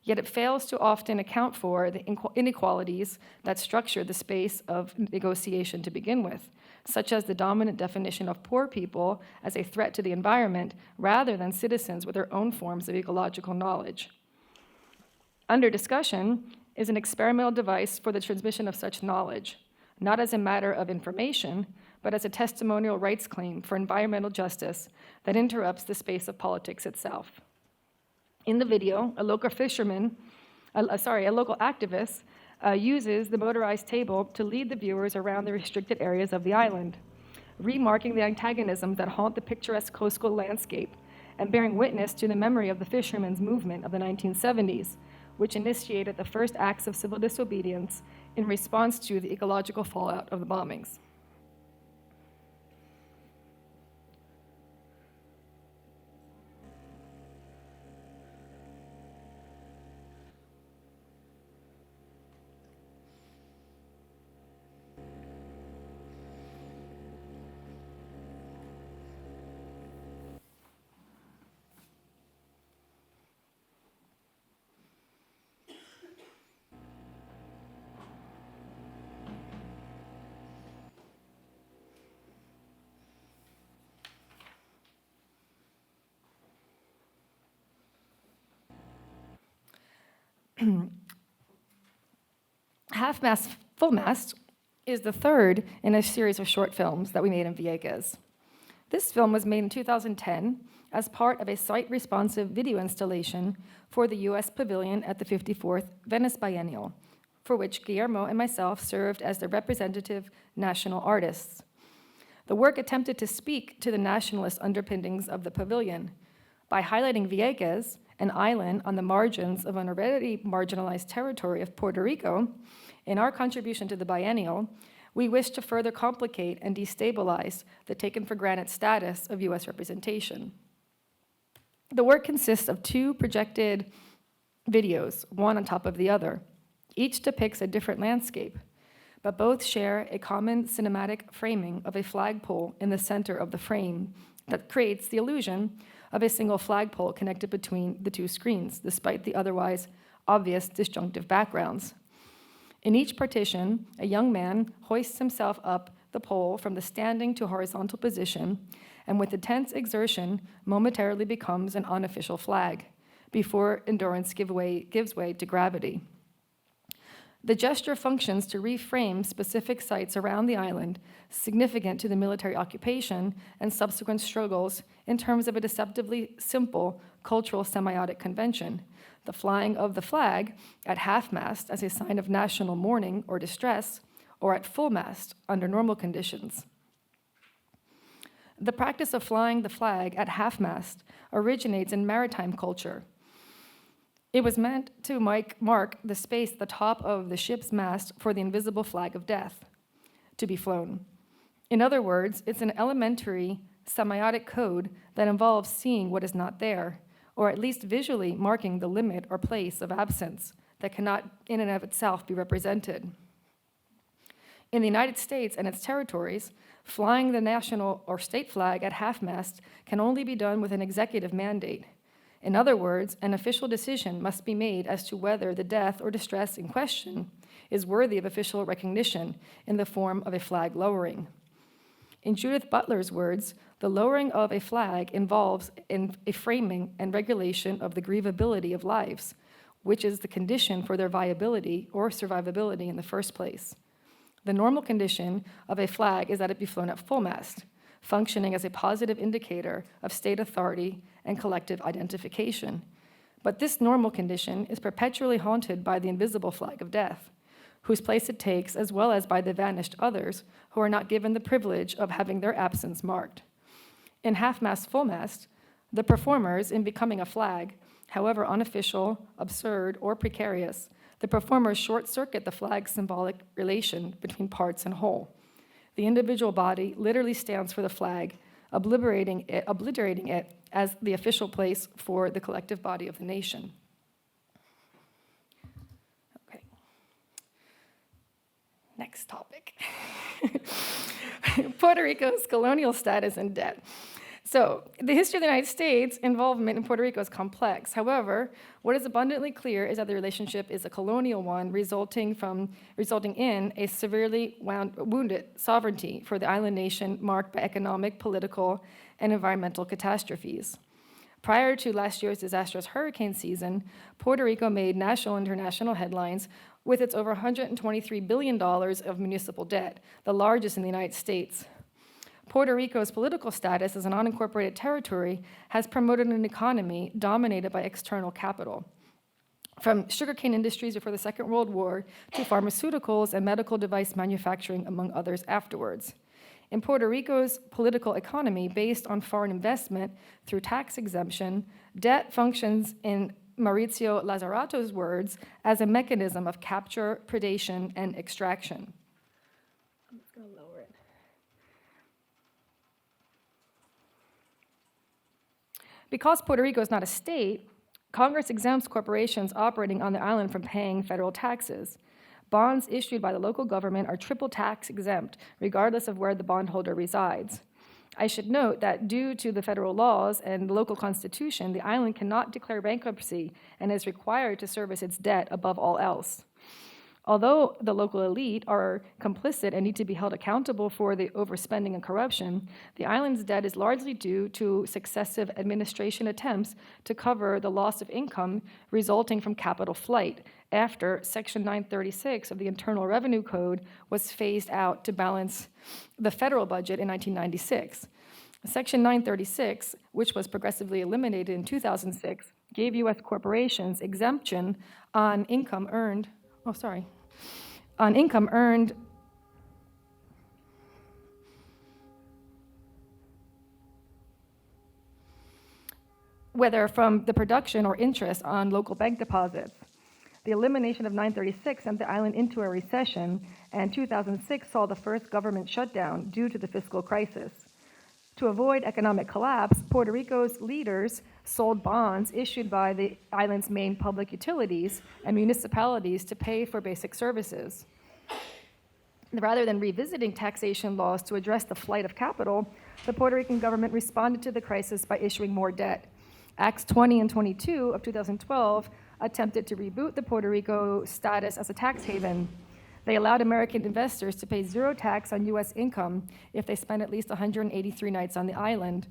Yet it fails to often account for the inequalities that structure the space of negotiation to begin with, such as the dominant definition of poor people as a threat to the environment rather than citizens with their own forms of ecological knowledge. Under discussion is an experimental device for the transmission of such knowledge, not as a matter of information, but as a testimonial rights claim for environmental justice that interrupts the space of politics itself. In the video, a local activist uses the motorized table to lead the viewers around the restricted areas of the island, remarking the antagonisms that haunt the picturesque coastal landscape and bearing witness to the memory of the fishermen's movement of the 1970s, which initiated the first acts of civil disobedience in response to the ecological fallout of the bombings. Half-Mast, Full-Mast is the third in a series of short films that we made in Villegas. This film was made in 2010 as part of a site-responsive video installation for the U.S. Pavilion at the 54th Venice Biennial, for which Guillermo and myself served as the representative national artists. The work attempted to speak to the nationalist underpinnings of the pavilion by highlighting Villegas, an island on the margins of an already marginalized territory of Puerto Rico. In our contribution to the biennial, we wish to further complicate and destabilize the taken-for-granted status of U.S. representation. The work consists of two projected videos, one on top of the other. Each depicts a different landscape, but both share a common cinematic framing of a flagpole in the center of the frame that creates the illusion of a single flagpole connected between the two screens, despite the otherwise obvious disjunctive backgrounds. In each partition, a young man hoists himself up the pole from the standing to horizontal position, and with intense exertion, momentarily becomes an unofficial flag, before endurance gives way to gravity. The gesture functions to reframe specific sites around the island significant to the military occupation and subsequent struggles in terms of a deceptively simple cultural semiotic convention, the flying of the flag at half-mast as a sign of national mourning or distress, or at full-mast under normal conditions. The practice of flying the flag at half-mast originates in maritime culture. It was meant to mark the space at the top of the ship's mast for the invisible flag of death to be flown. In other words, it's an elementary semiotic code that involves seeing what is not there, or at least visually marking the limit or place of absence that cannot in and of itself be represented. In the United States and its territories, flying the national or state flag at half-mast can only be done with an executive mandate. In other words, an official decision must be made as to whether the death or distress in question is worthy of official recognition in the form of a flag lowering. In Judith Butler's words, the lowering of a flag involves a framing and regulation of the grievability of lives, which is the condition for their viability or survivability in the first place. The normal condition of a flag is that it be flown at full mast, functioning as a positive indicator of state authority and collective identification. But this normal condition is perpetually haunted by the invisible flag of death, whose place it takes, as well as by the vanished others who are not given the privilege of having their absence marked. In half-mast, full-mast, the performers, in becoming a flag, however unofficial, absurd, or precarious, the performers short-circuit the flag's symbolic relation between parts and whole. The individual body literally stands for the flag, obliterating it as the official place for the collective body of the nation. Okay. Next topic. Puerto Rico's colonial status and debt. So, the history of the United States' involvement in Puerto Rico is complex. However, what is abundantly clear is that the relationship is a colonial one, resulting in a severely wounded sovereignty for the island nation marked by economic, political, and environmental catastrophes. Prior to last year's disastrous hurricane season, Puerto Rico made national and international headlines with its over $123 billion of municipal debt, the largest in the United States. Puerto Rico's political status as an unincorporated territory has promoted an economy dominated by external capital. From sugarcane industries before the Second World War to pharmaceuticals and medical device manufacturing, among others afterwards. In Puerto Rico's political economy, based on foreign investment through tax exemption, debt functions, in Mauricio Lazarato's words, as a mechanism of capture, predation, and extraction. I'm just going to lower it. Because Puerto Rico is not a state, Congress exempts corporations operating on the island from paying federal taxes. Bonds issued by the local government are triple tax exempt, regardless of where the bondholder resides. I should note that due to the federal laws and the local constitution, the island cannot declare bankruptcy and is required to service its debt above all else. Although the local elite are complicit and need to be held accountable for the overspending and corruption, the island's debt is largely due to successive administration attempts to cover the loss of income resulting from capital flight after Section 936 of the Internal Revenue Code was phased out to balance the federal budget in 1996. Section 936, which was progressively eliminated in 2006, gave U.S. corporations exemption on income earned whether from the production or interest on local bank deposits. The elimination of 936 sent the island into a recession, and 2006 saw the first government shutdown due to the fiscal crisis. To avoid economic collapse, Puerto Rico's leaders sold bonds issued by the island's main public utilities and municipalities to pay for basic services. Rather than revisiting taxation laws to address the flight of capital, the Puerto Rican government responded to the crisis by issuing more debt. Acts 20 and 22 of 2012 attempted to reboot the Puerto Rico status as a tax haven. They allowed American investors to pay zero tax on U.S. income if they spent at least 183 nights on the island.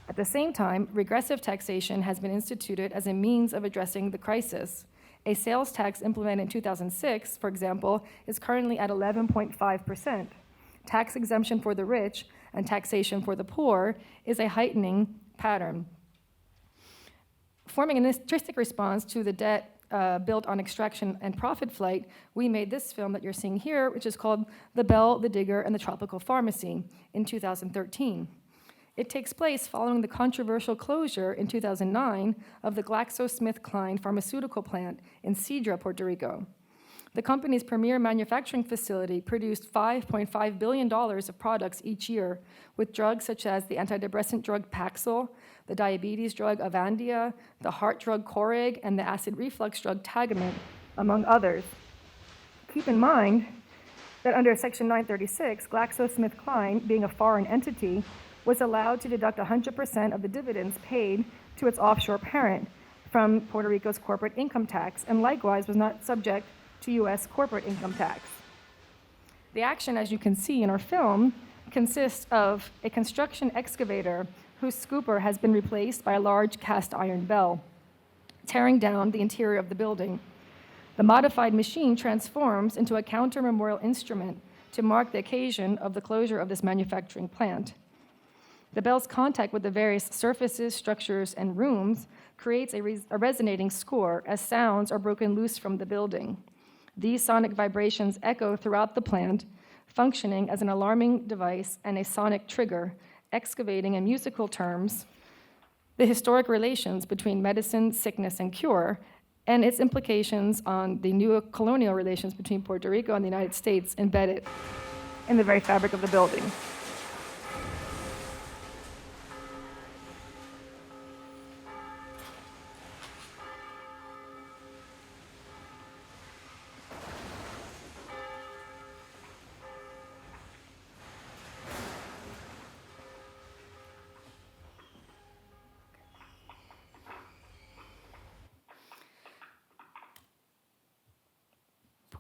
At the same time, regressive taxation has been instituted as a means of addressing the crisis. A sales tax implemented in 2006, for example, is currently at 11.5%. Tax exemption for the rich and taxation for the poor is a heightening pattern. Forming an intrinsic response to the debt built on extraction and profit flight, we made this film that you're seeing here, which is called The Bell, the Digger, and the Tropical Pharmacy in 2013. It takes place following the controversial closure in 2009 of the GlaxoSmithKline pharmaceutical plant in Sidra, Puerto Rico. The company's premier manufacturing facility produced $5.5 billion of products each year, with drugs such as the antidepressant drug Paxil, the diabetes drug Avandia, the heart drug Coreg, and the acid reflux drug Tagamet, among others. Keep in mind that under Section 936, GlaxoSmithKline, being a foreign entity, was allowed to deduct 100% of the dividends paid to its offshore parent from Puerto Rico's corporate income tax, and likewise was not subject to U.S. corporate income tax. The action, as you can see in our film, consists of a construction excavator whose scooper has been replaced by a large cast iron bell, tearing down the interior of the building. The modified machine transforms into a counter-memorial instrument to mark the occasion of the closure of this manufacturing plant. The bell's contact with the various surfaces, structures, and rooms creates a resonating score as sounds are broken loose from the building. These sonic vibrations echo throughout the plant, functioning as an alarming device and a sonic trigger, excavating in musical terms the historic relations between medicine, sickness, and cure, and its implications on the new colonial relations between Puerto Rico and the United States embedded in the very fabric of the building.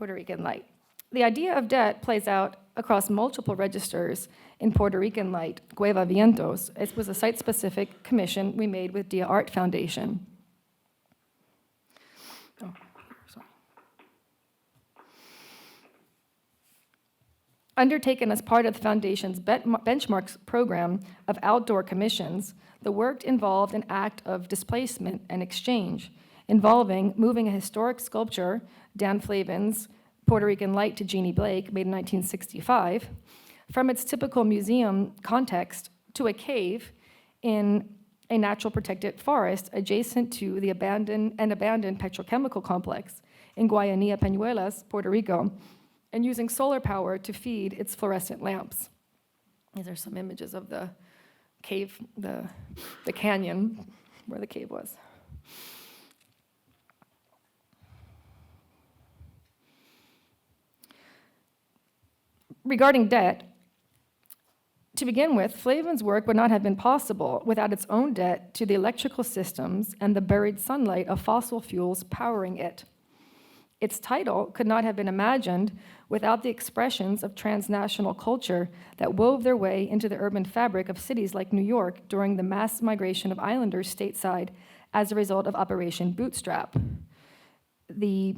Puerto Rican light. The idea of debt plays out across multiple registers in Puerto Rican light, Cueva Vientos. It was a site-specific commission we made with Dia Art Foundation. Oh, sorry. Undertaken as part of the Foundation's benchmarks program of outdoor commissions, the work involved an act of displacement and exchange, involving moving a historic sculpture, Dan Flavin's Puerto Rican Light to Jeannie Blake, made in 1965, from its typical museum context to a cave in a natural protected forest adjacent to the abandoned petrochemical complex in Guayanilla, Peñuelas, Puerto Rico, and using solar power to feed its fluorescent lamps. These are some images of the cave, the canyon where the cave was. Regarding debt, to begin with, Flavin's work would not have been possible without its own debt to the electrical systems and the buried sunlight of fossil fuels powering it. Its title could not have been imagined without the expressions of transnational culture that wove their way into the urban fabric of cities like New York during the mass migration of islanders stateside as a result of Operation Bootstrap. The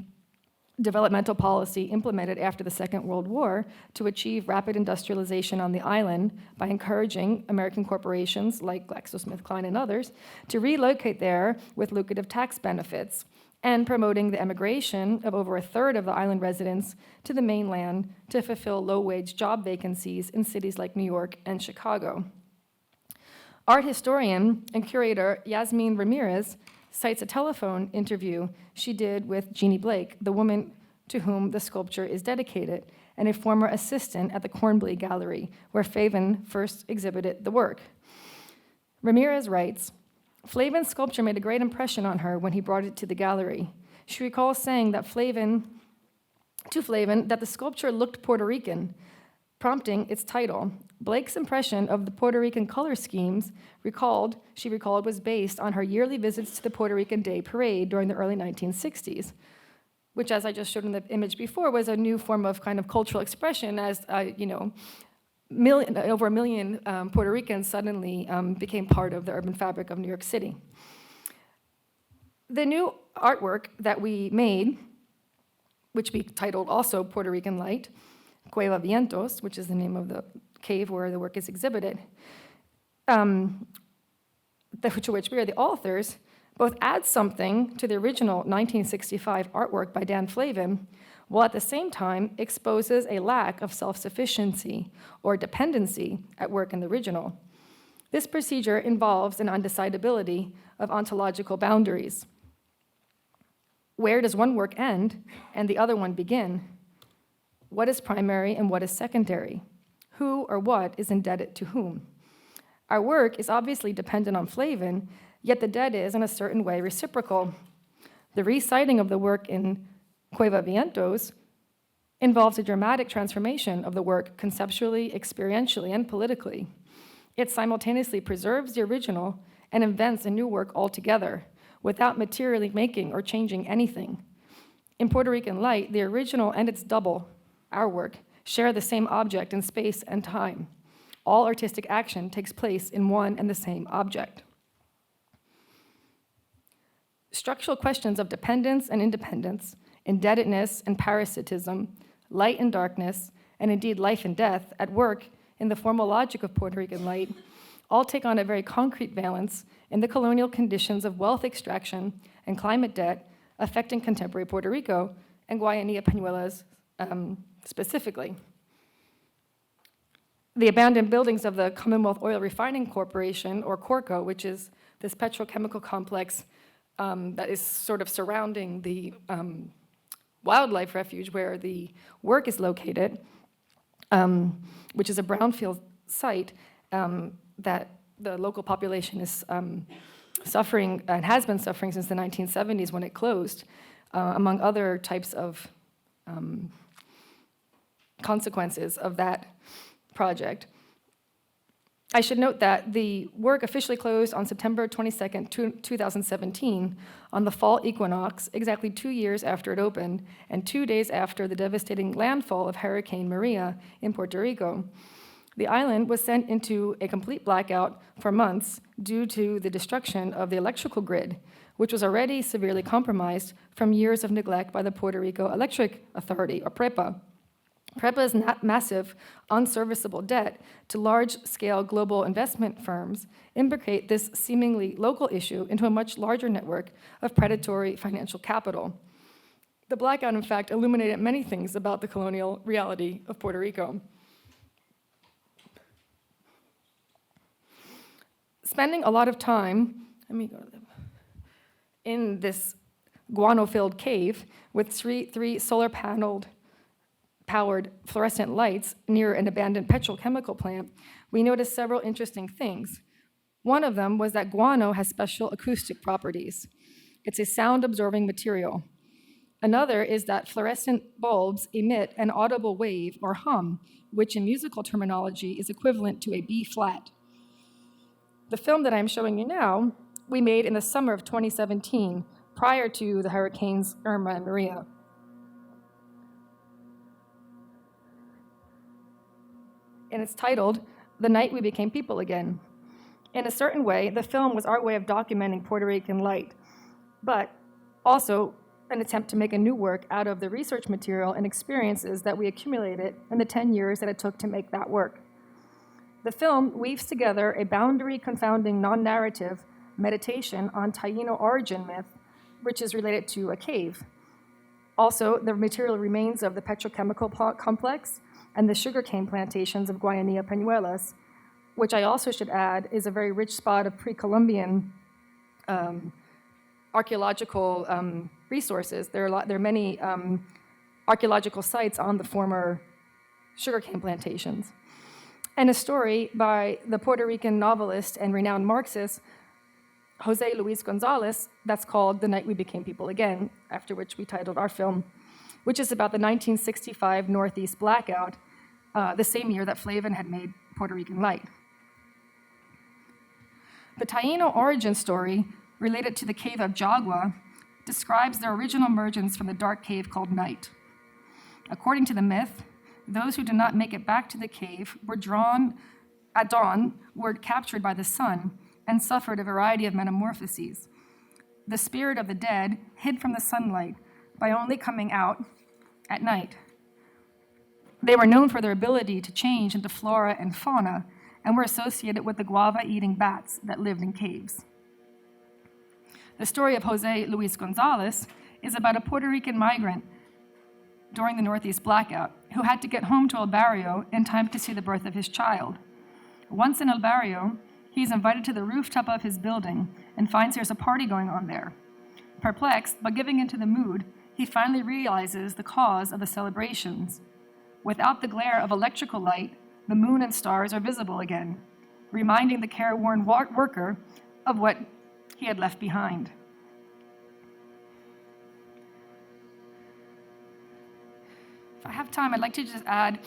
developmental policy implemented after the Second World War to achieve rapid industrialization on the island by encouraging American corporations like GlaxoSmithKline and others to relocate there with lucrative tax benefits, and promoting the emigration of over a third of the island residents to the mainland to fulfill low-wage job vacancies in cities like New York and Chicago. Art historian and curator Yasmine Ramirez cites a telephone interview she did with Jeannie Blake, the woman to whom the sculpture is dedicated, and a former assistant at the Cornblee Gallery, where Flavin first exhibited the work. Ramirez writes, Flavin's sculpture made a great impression on her when he brought it to the gallery. She recalls saying that Flavin that the sculpture looked Puerto Rican, prompting its title. Blake's impression of the Puerto Rican color schemes she recalled was based on her yearly visits to the Puerto Rican Day Parade during the early 1960s, which, as I just showed in the image before, was a new form of kind of cultural expression as, over a million Puerto Ricans suddenly became part of the urban fabric of New York City. The new artwork that we made, which we titled also Puerto Rican Light, Cueva Vientos, which is the name of the cave where the work is exhibited, to which we are the authors, both add something to the original 1965 artwork by Dan Flavin, while at the same time exposes a lack of self-sufficiency or dependency at work in the original. This procedure involves an undecidability of ontological boundaries. Where does one work end and the other one begin? What is primary and what is secondary? Who or what is indebted to whom? Our work is obviously dependent on Flavin, yet the debt is, in a certain way, reciprocal. The reciting of the work in Cueva Vientos involves a dramatic transformation of the work conceptually, experientially, and politically. It simultaneously preserves the original and invents a new work altogether, without materially making or changing anything. In Puerto Rican Light, the original and its double, our work, share the same object in space and time. All artistic action takes place in one and the same object. Structural questions of dependence and independence, indebtedness and parasitism, light and darkness, and indeed life and death at work in the formal logic of Puerto Rican Light all take on a very concrete valence in the colonial conditions of wealth extraction and climate debt affecting contemporary Puerto Rico and Guayanilla Peñuelas specifically. The abandoned buildings of the Commonwealth Oil Refining Corporation, or Corco, which is this petrochemical complex that is sort of surrounding the wildlife refuge where the work is located, which is a brownfield site that the local population is suffering and has been suffering since the 1970s when it closed, among other types of consequences of that project. I should note that the work officially closed on September 22nd, 2017, on the fall equinox, exactly 2 years after it opened, and 2 days after the devastating landfall of Hurricane Maria in Puerto Rico. The island was sent into a complete blackout for months due to the destruction of the electrical grid, which was already severely compromised from years of neglect by the Puerto Rico Electric Authority, or PREPA. PREPA's massive, unserviceable debt to large-scale global investment firms implicate this seemingly local issue into a much larger network of predatory financial capital. The blackout, in fact, illuminated many things about the colonial reality of Puerto Rico. Spending a lot of time, in this guano-filled cave with three solar powered fluorescent lights near an abandoned petrochemical plant, we noticed several interesting things. One of them was that guano has special acoustic properties. It's a sound-absorbing material. Another is that fluorescent bulbs emit an audible wave, or hum, which in musical terminology is equivalent to a B flat. The film that I'm showing you now, we made in the summer of 2017, prior to the hurricanes Irma and Maria. And it's titled, "The Night We Became People Again." In a certain way, the film was our way of documenting Puerto Rican light, but also an attempt to make a new work out of the research material and experiences that we accumulated in the 10 years that it took to make that work. The film weaves together a boundary-confounding non-narrative meditation on Taino origin myth, which is related to a cave. Also, the material remains of the petrochemical complex and the sugarcane plantations of Guayanilla Peñuelas, which I also should add is a very rich spot of pre-Columbian archaeological resources. There are many archaeological sites on the former sugarcane plantations. And a story by the Puerto Rican novelist and renowned Marxist, Jose Luis Gonzalez, that's called "The Night We Became People Again," after which we titled our film, which is about the 1965 Northeast blackout, the same year that Flavin had made Puerto Rican Light. The Taino origin story, related to the cave of Jagua, describes their original emergence from the dark cave called Night. According to the myth, those who did not make it back to the cave were drawn at dawn, were captured by the sun, and suffered a variety of metamorphoses. The spirit of the dead hid from the sunlight by only coming out at night. They were known for their ability to change into flora and fauna and were associated with the guava-eating bats that lived in caves. The story of Jose Luis Gonzalez is about a Puerto Rican migrant during the Northeast blackout who had to get home to El Barrio in time to see the birth of his child. Once in El Barrio, he's invited to the rooftop of his building and finds there's a party going on there. Perplexed, but giving into the mood, he finally realizes the cause of the celebrations. Without the glare of electrical light, the moon and stars are visible again, reminding the careworn worker of what he had left behind. If I have time, I'd like to just add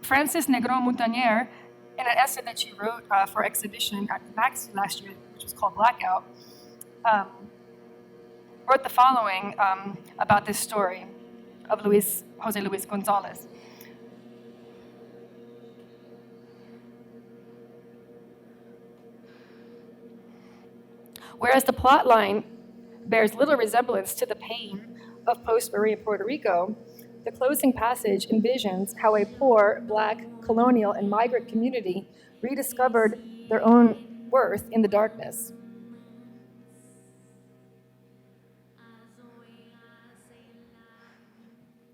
Frances Negron Montagnier, in an essay that she wrote for exhibition at the Maxi last year, which was called Blackout, wrote the following about this story of Jose Luis Gonzalez. Whereas the plot line bears little resemblance to the pain of post-Maria Puerto Rico, the closing passage envisions how a poor, Black, colonial, and migrant community rediscovered their own worth in the darkness.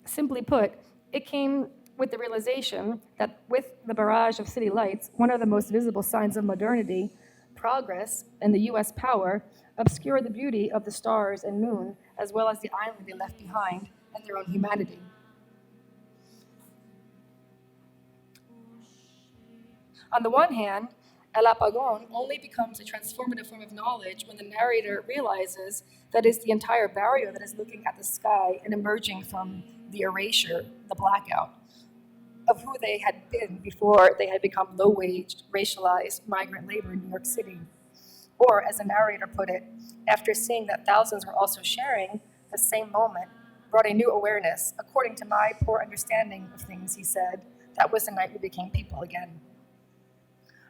Simply put, it came with the realization that with the barrage of city lights, one of the most visible signs of modernity, progress, and the U.S. power obscured the beauty of the stars and moon, as well as the island they left behind and their own humanity. On the one hand, El Apagón only becomes a transformative form of knowledge when the narrator realizes that it's the entire barrio that is looking at the sky and emerging from the erasure, the blackout. of who they had been before they had become low-wage, racialized migrant labor in New York City. Or, as a narrator put it, after seeing that thousands were also sharing the same moment, brought a new awareness. According to my poor understanding of things, he said, that was the night we became people again.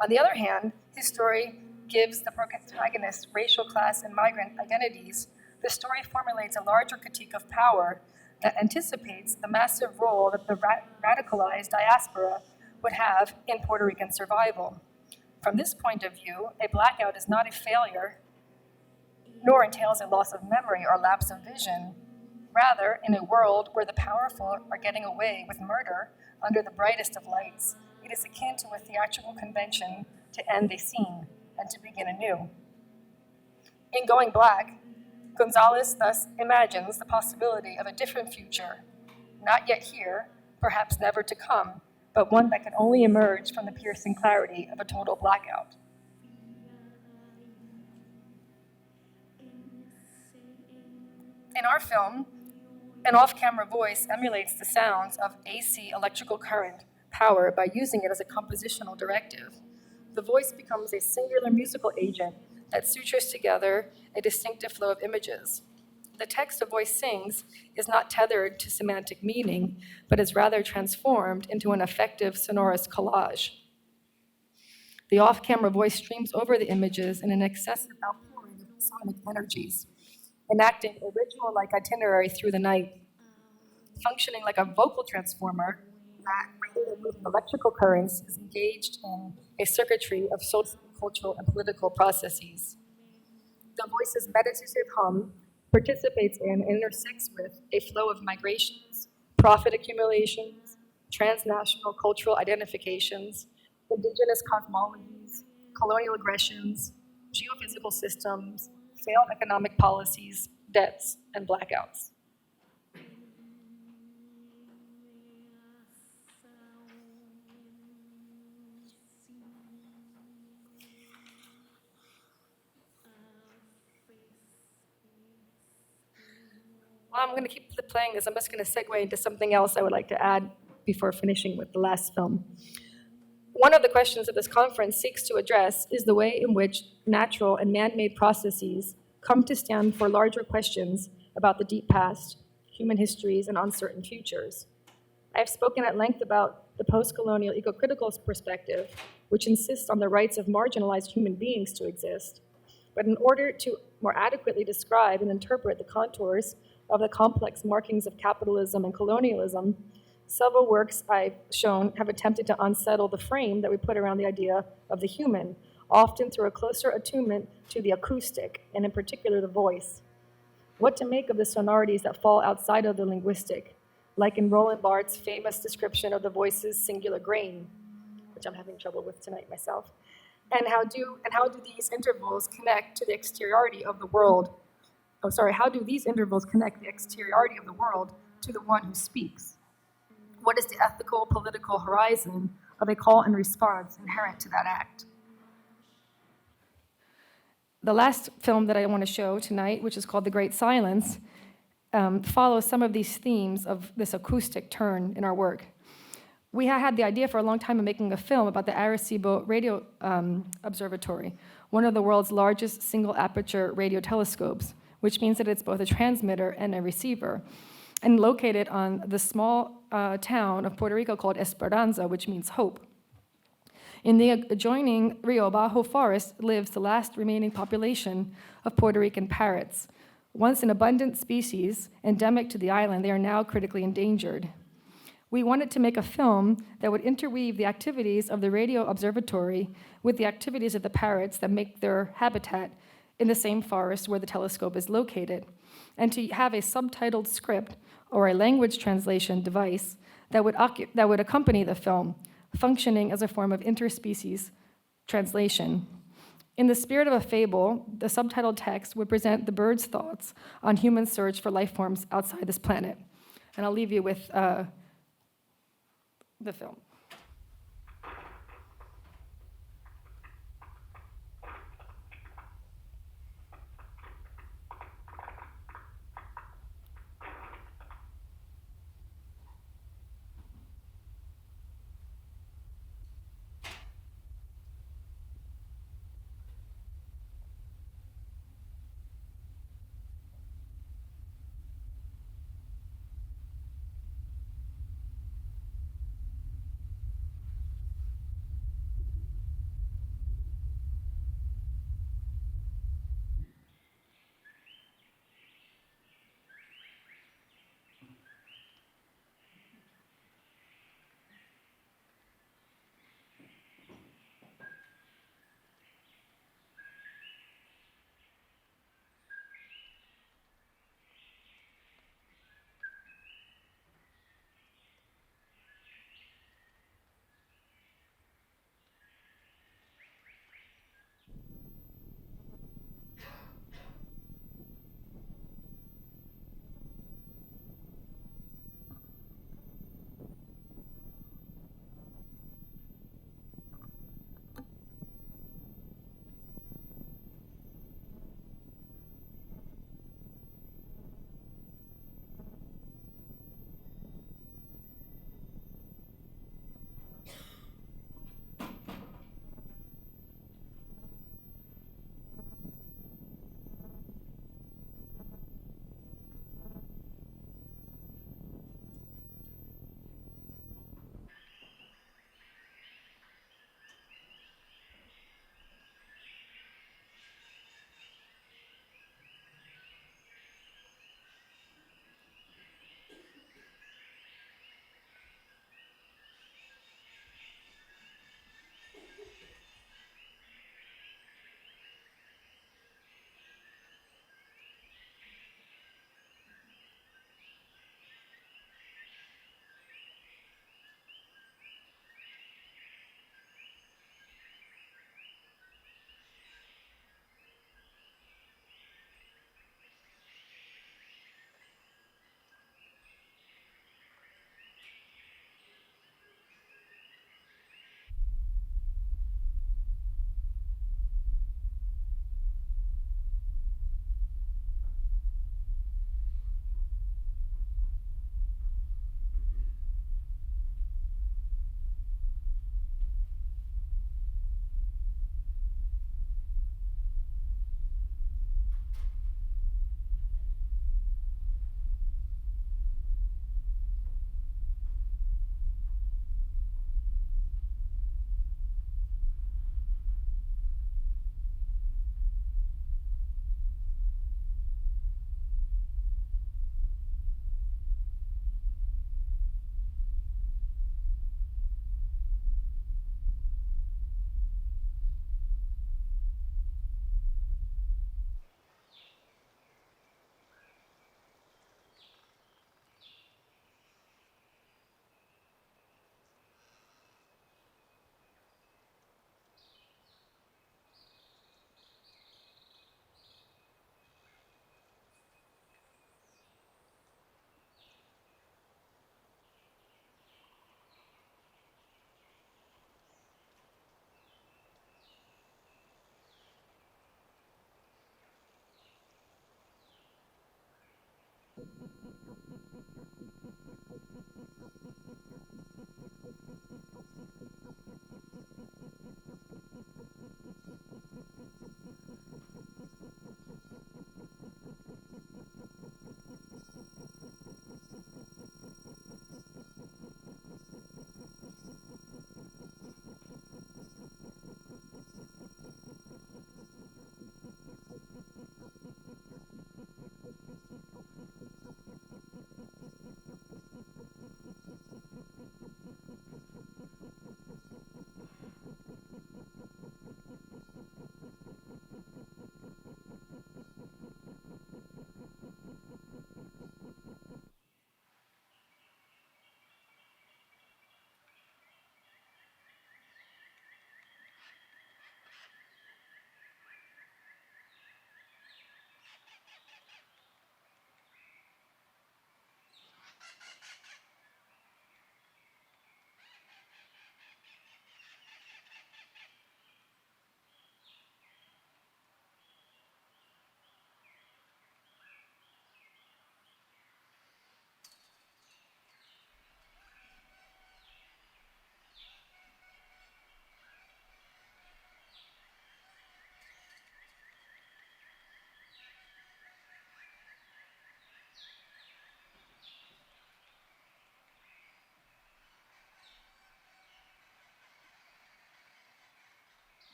On the other hand, his story gives the protagonist racial, class, and migrant identities. The story formulates a larger critique of power that anticipates the massive role that the radicalized diaspora would have in Puerto Rican survival. From this point of view, a blackout is not a failure, nor entails a loss of memory or lapse of vision. Rather, in a world where the powerful are getting away with murder under the brightest of lights, it is akin to a theatrical convention to end a scene and to begin anew. In Going Black, Gonzalez thus imagines the possibility of a different future, not yet here, perhaps never to come, but one that can only emerge from the piercing clarity of a total blackout. In our film, an off-camera voice emulates the sounds of AC electrical current power by using it as a compositional directive. The voice becomes a singular musical agent that sutures together a distinctive flow of images. The text a voice sings is not tethered to semantic meaning, but is rather transformed into an effective sonorous collage. The off-camera voice streams over the images in an excessive outpouring of sonic energies, enacting a ritual-like itinerary through the night, functioning like a vocal transformer that, rather than moving electrical currents, is engaged in a circuitry of social, cultural, and political processes. The voice's meditative hum participates in and intersects with a flow of migrations, profit accumulations, transnational cultural identifications, indigenous cosmologies, colonial aggressions, geophysical systems, failed economic policies, debts, and blackouts. Well, I'm going to keep playing this. I'm just going to segue into something else I would like to add before finishing with the last film. One of the questions that this conference seeks to address is the way in which natural and man-made processes come to stand for larger questions about the deep past, human histories, and uncertain futures. I have spoken at length about the post-colonial eco-critical perspective, which insists on the rights of marginalized human beings to exist. But in order to more adequately describe and interpret the contours of the complex markings of capitalism and colonialism, several works I've shown have attempted to unsettle the frame that we put around the idea of the human, often through a closer attunement to the acoustic, and in particular the voice. What to make of the sonorities that fall outside of the linguistic, like in Roland Barthes' famous description of the voice's singular grain, which I'm having trouble with tonight myself, and how do these intervals connect to the exteriority of the world? How do these intervals connect the exteriority of the world to the one who speaks? What is the ethical, political horizon of a call and response inherent to that act? The last film that I want to show tonight, which is called The Great Silence, follows some of these themes of this acoustic turn in our work. We had the idea for a long time of making a film about the Arecibo Radio Observatory, one of the world's largest single-aperture radio telescopes, which means that it's both a transmitter and a receiver, and located on the small town of Puerto Rico called Esperanza, which means hope. In the adjoining Rio Bajo forest lives the last remaining population of Puerto Rican parrots. Once an abundant species, endemic to the island, they are now critically endangered. We wanted to make a film that would interweave the activities of the radio observatory with the activities of the parrots that make their habitat in the same forest where the telescope is located, and to have a subtitled script or a language translation device that would accompany the film, functioning as a form of interspecies translation. In the spirit of a fable, the subtitled text would present the bird's thoughts on human search for life forms outside this planet. And I'll leave you with the film.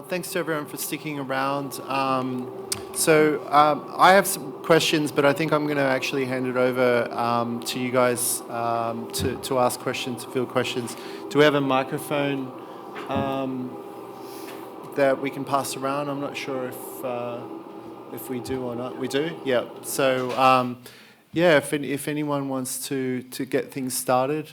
Thanks to everyone for sticking around. I have some questions, but I think I'm going to actually hand it over to you guys to ask questions, to field questions. Do we have a microphone that we can pass around? I'm not sure if we do or not. We do? Yeah. So, if anyone wants to get things started.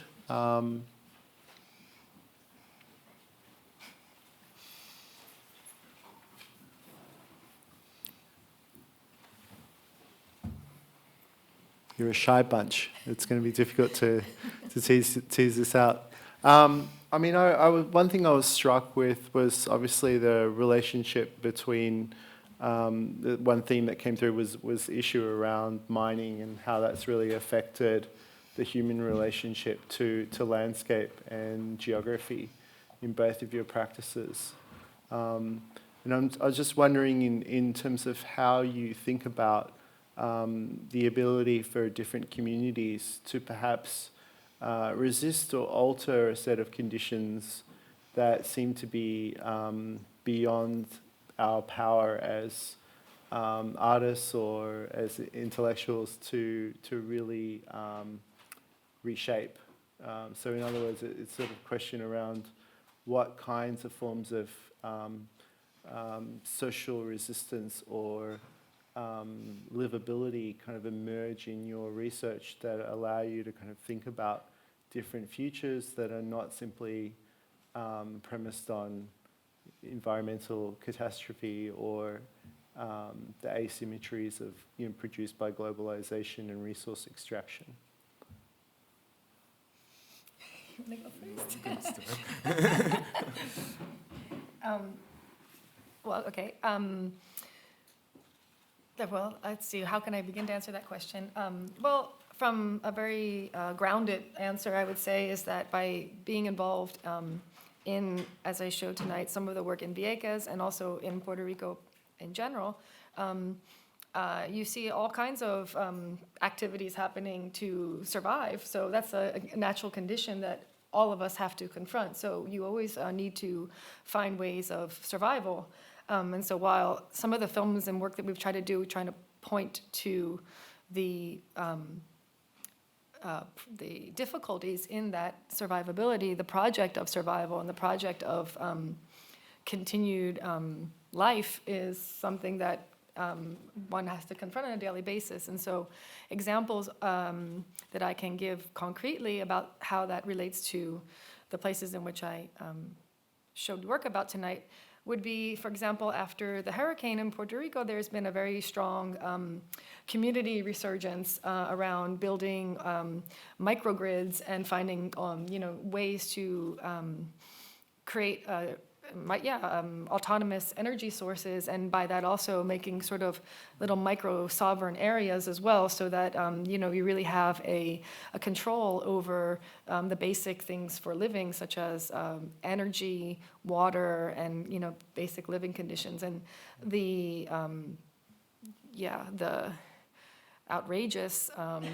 You're a shy bunch. It's going to be difficult to tease this out. One thing I was struck with was obviously the relationship between the one theme that came through was the issue around mining and how that's really affected the human relationship to landscape and geography in both of your practices. I was just wondering in terms of how you think about the ability for different communities to perhaps resist or alter a set of conditions that seem to be beyond our power as artists or as intellectuals to really reshape. So in other words, it's sort of a question around what kinds of forms of social resistance or livability kind of emerge in your research that allow you to kind of think about different futures that are not simply premised on environmental catastrophe or the asymmetries of produced by globalization and resource extraction. You want to go first? Well, okay. Well, let's see, how can I begin to answer that question? Well, from a very grounded answer, I would say is that by being involved in, as I showed tonight, some of the work in Vieques and also in Puerto Rico in general, you see all kinds of activities happening to survive. So that's a natural condition that all of us have to confront. So you always need to find ways of survival. And so while some of the films and work that we've tried to do, we're trying to point to the difficulties in that survivability, the project of survival and the project of continued life is something that one has to confront on a daily basis. And so examples that I can give concretely about how that relates to the places in which I showed work about tonight would be, for example, after the hurricane in Puerto Rico, there's been a very strong community resurgence around building microgrids and finding ways to create autonomous energy sources, and by that also making sort of little micro sovereign areas as well, so that you really have a control over the basic things for living, such as energy, water, and basic living conditions. And the outrageous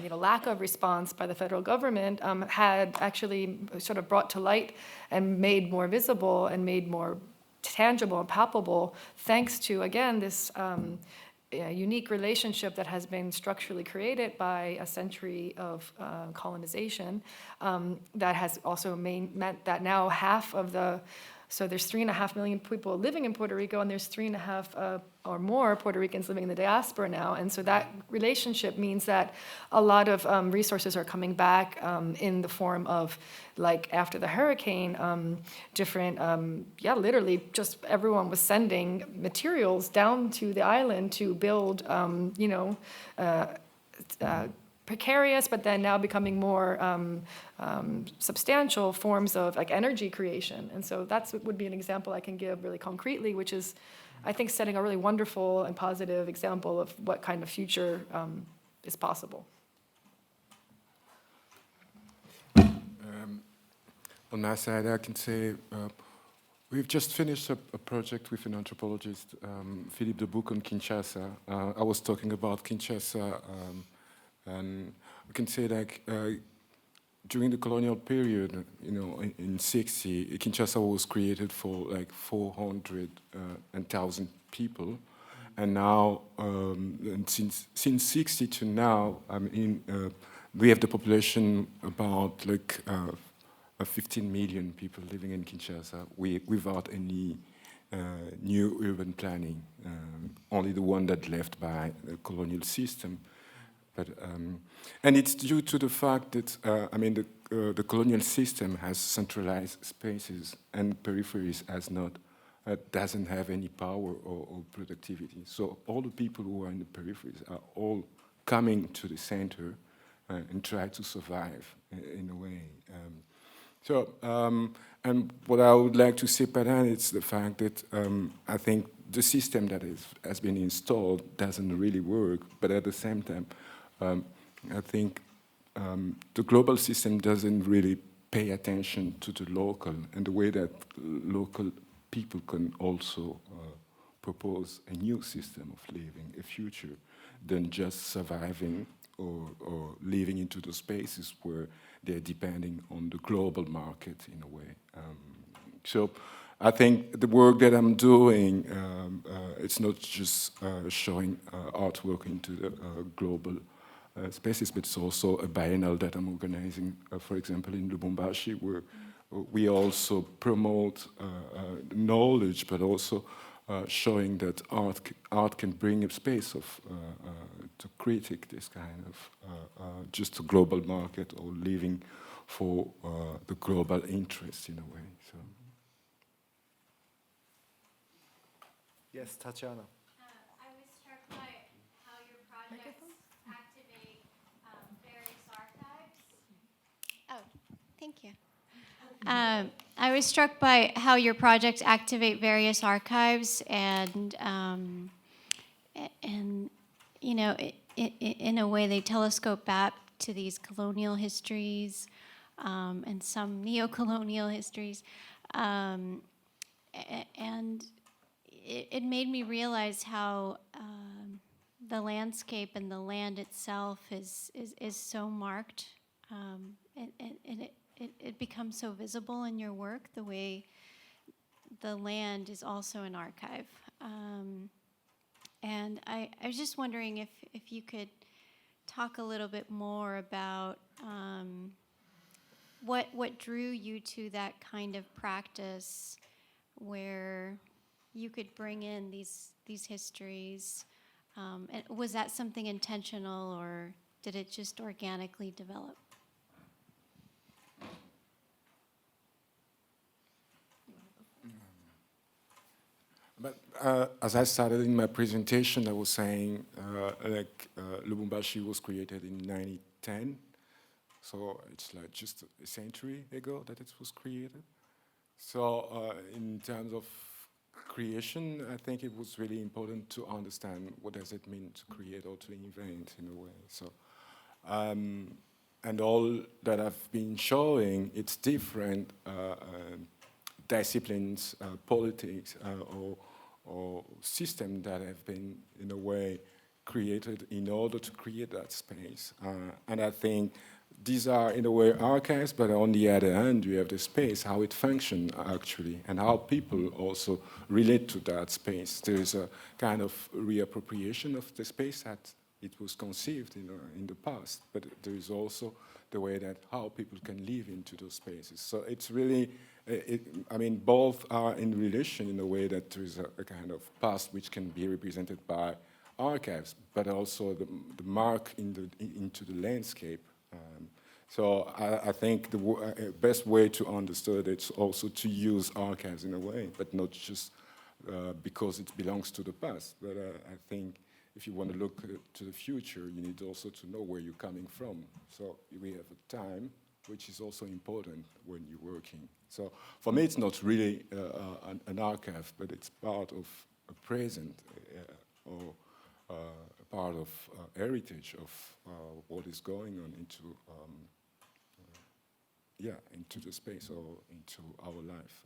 lack of response by the federal government had actually sort of brought to light and made more visible and made more tangible and palpable, thanks to, again, this unique relationship that has been structurally created by a century of colonization that has also meant that now so there's 3.5 million people living in Puerto Rico, and there's 3.5 or more Puerto Ricans living in the diaspora now. And so that relationship means that a lot of resources are coming back in the form of, like after the hurricane, different, literally just everyone was sending materials down to the island to build, precarious, but then now becoming more substantial forms of energy creation. And so that would be an example I can give really concretely, which is, I think, setting a really wonderful and positive example of what kind of future is possible. On my side, I can say we've just finished a project with an anthropologist, Philippe de Bouc, on Kinshasa. I was talking about Kinshasa, and I can say during the colonial period, in 60, Kinshasa was created for like 400,000 people. And now, and since 60 to now, we have the population about like 15 million people living in Kinshasa without any new urban planning, only the one that left by the colonial system. But, and it's due to the fact that, the colonial system has centralized spaces and peripheries has not, doesn't have any power or productivity. So all the people who are in the peripheries are all coming to the center and try to survive in a way. And what I would like to say by that is the fact that I think the system that has been installed doesn't really work, but at the same time, I think the global system doesn't really pay attention to the local and the way that local people can also propose a new system of living, a future, than just surviving or living into the spaces where they're depending on the global market in a way. So I think the work that I'm doing, it's not just showing artwork into the global spaces, but it's also a biennial that I'm organizing, for example, in Lubumbashi, where we also promote knowledge, but also showing that art can bring a space of to critique this kind of just a global market or living for the global interest in a way. So. Yes, Tatiana. I was struck by how your projects activate various archives. Oh, thank you. I was struck by how your projects activate various archives and in a way they telescope back to these colonial histories and some neo-colonial histories. And it made me realize how the landscape and the land itself is so marked, and it becomes so visible in your work, the way the land is also an archive. And I was just wondering if you could talk a little bit more about what drew you to that kind of practice where you could bring in these histories. And was that something intentional, or did it just organically develop? But as I started in my presentation, I was saying Lubumbashi was created in 1910, so it's like just a century ago that it was created. So in terms of creation, I think it was really important to understand what does it mean to create or to invent in a way. So, and all that I've been showing, it's different disciplines, politics, or systems that have been, in a way, created in order to create that space. And I think these are, in a way, archives, but on the other hand, you have the space, how it functions, actually, and how people also relate to that space. There is a kind of reappropriation of the space that it was conceived in the past, but there is also the way that how people can live into those spaces. So it's really, both are in relation in a way that there is a kind of past which can be represented by archives, but also the mark into the landscape. So I think the best way to understand it's also to use archives in a way, but not just because it belongs to the past. But I think if you want to look to the future, you need also to know where you're coming from. So we have a time, which is also important when you're working. So for me, it's not really an archive, but it's part of a present or a part of heritage of what is going on into the space or into our life.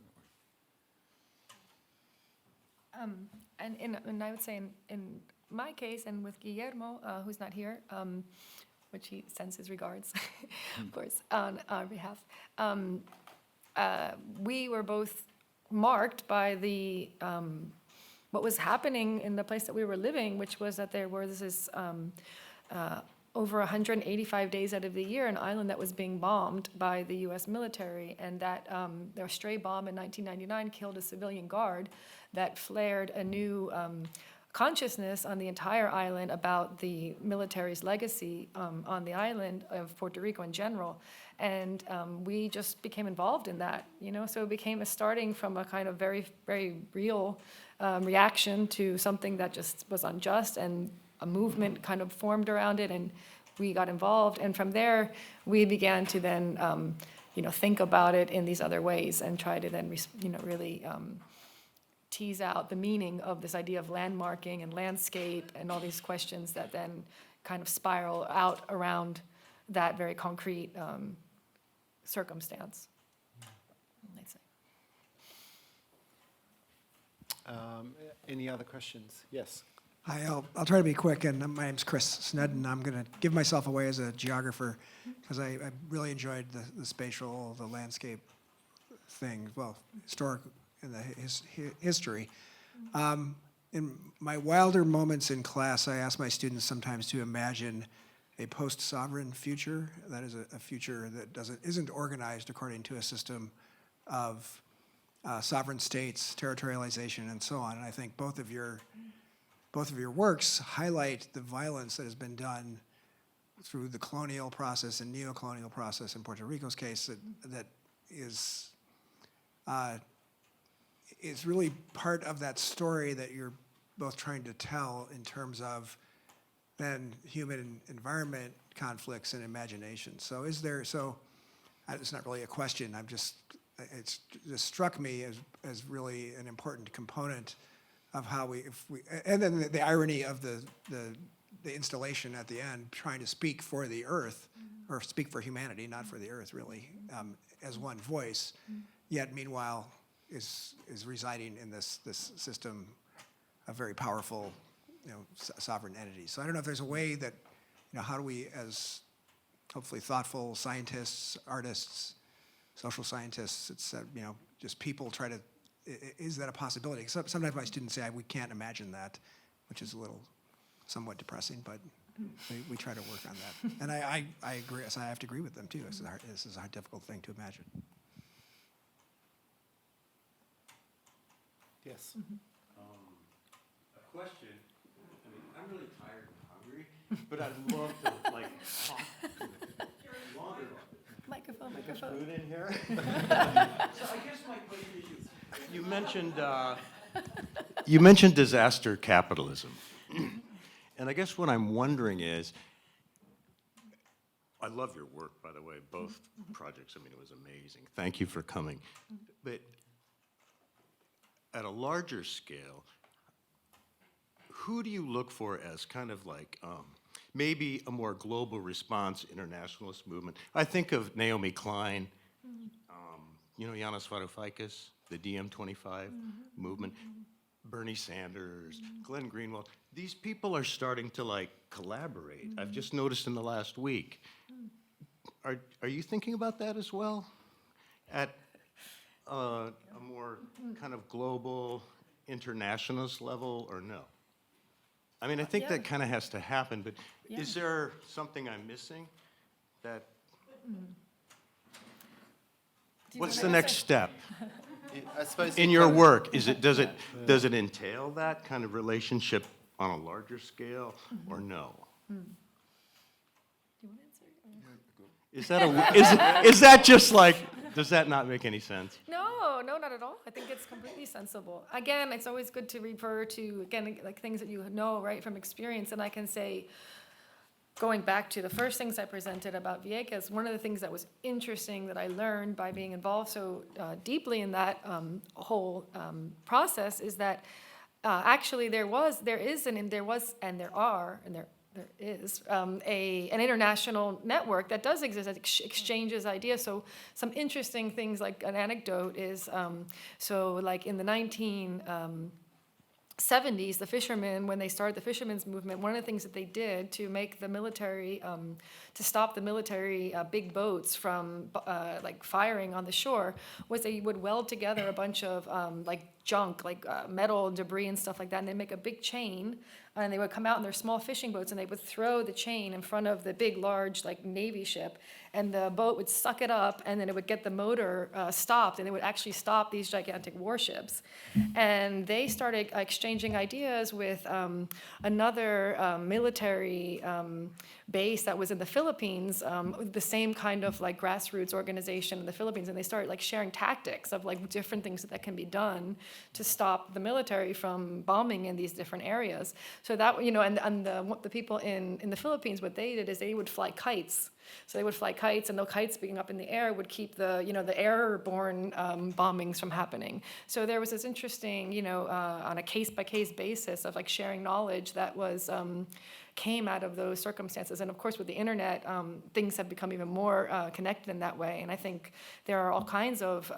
And I would say in my case, and with Guillermo, who's not here, which he sends his regards, of course, on our behalf. We were both marked by the what was happening in the place that we were living, which was that there was this over 185 days out of the year, an island that was being bombed by the U.S. military, and that their stray bomb in 1999 killed a civilian guard that flared a new consciousness on the entire island about the military's legacy on the island of Puerto Rico in general. And we just became involved in that, you know, so it became starting from a kind of very, very real reaction to something that just was unjust, and a movement kind of formed around it, and we got involved. And from there, we began to then, you know, think about it in these other ways and try to then, you know, really tease out the meaning of this idea of landmarking and landscape and all these questions that then kind of spiral out around that very concrete circumstance, I'd say. Any other questions? Yes. Hi, I'll try to be quick, and my name's Chris Snedden. I'm going to give myself away as a geographer because I really enjoyed the spatial, the landscape thing, well, historic in the history. In my wilder moments in class, I ask my students sometimes to imagine a post-sovereign future, that is a future that isn't organized according to a system of sovereign states, territorialization, and so on. And I think both of your works highlight the violence that has been done through the colonial process and neo-colonial process in Puerto Rico's case that is really part of that story that you're both trying to tell in terms of then human environment conflicts and imagination. So it's not really a question, it's just struck me as really an important component of how and then the irony of the installation at the end, trying to speak for the earth, or speak for humanity, not for the earth really, as one voice, yet meanwhile is residing in this system of very powerful, you know, sovereign entities. So I don't know if there's a way that, you know, how do we, as hopefully thoughtful scientists, artists, social scientists, it's you know, just people try to, is that a possibility? Sometimes my students say, we can't imagine that, which is a little somewhat depressing, but we try to work on that. And I agree, so I have to agree with them too. This is a difficult thing to imagine. Yes. A question. I mean, I'm really tired and hungry, but I'd love to talk longer. Microphone. Food in here? So I guess my question is, you mentioned disaster capitalism, and I guess what I'm wondering is, I love your work, by the way, both projects. I mean, it was amazing. Thank you for coming. But at a larger scale, who do you look for as kind of maybe a more global response internationalist movement? I think of Naomi Klein, you know, Yanis Varoufakis, the DM25 movement, Bernie Sanders, Glenn Greenwald. These people are starting to collaborate. I've just noticed in the last week. Are you thinking about that as well? At a more kind of global internationalist level, or no? I mean, I think that kind of has to happen, but is there something I'm missing? That what's the next step I suppose in your work? Does it entail that kind of relationship on a larger scale, or no? Do you want to answer? Is that just does that not make any sense? No, not at all. I think it's completely sensible. Again, it's always good to refer to, things that you know, right, from experience. And I can say, going back to the first things I presented about Vieques, one of the things that was interesting that I learned by being involved so deeply in that whole process is that actually there is an international network that does exist that exchanges ideas. So some interesting things, like an anecdote is, in the 1970s, 70s, the fishermen, when they started the fishermen's movement, one of the things that they did to make the military, to stop the military big boats from like firing on the shore, was they would weld together a bunch of like junk, like metal debris and stuff like that, and they'd make a big chain, and they would come out in their small fishing boats, and they would throw the chain in front of the big, large, like Navy ship, and the boat would suck it up, and then it would get the motor stopped, and it would actually stop these gigantic warships. And they started exchanging ideas with another military base that was in the Philippines, the same kind of like grassroots organization in the Philippines, and they started like sharing tactics of like different things that can be done to stop the military from bombing in these different areas. So that, you know, and the people in the Philippines, what they did is they would fly kites. So they would fly kites, and the kites being up in the air would keep the, you know, the airborne bombings from happening. So there was this interesting, you know, on a case-by-case basis of like sharing knowledge that was came out of those circumstances. And of course, with the internet, things have become even more connected in that way. And I think there are all kinds of,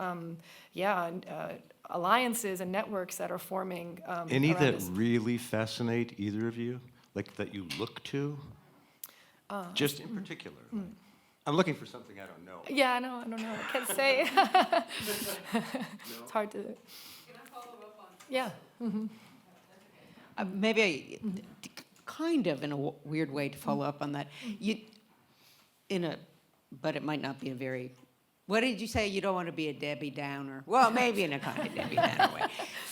alliances and networks that are forming. Any around that this. really fascinate either of you, like that you look to? Just in particular. I'm looking for something I don't know. Yeah, I don't know. I can't say. It's hard to. Can I follow up on? Yeah. Kind of in a weird way to follow up on that. But it might not be a very. What did you say? You don't want to be a Debbie Downer. Well, maybe in a kind of Debbie Downer way.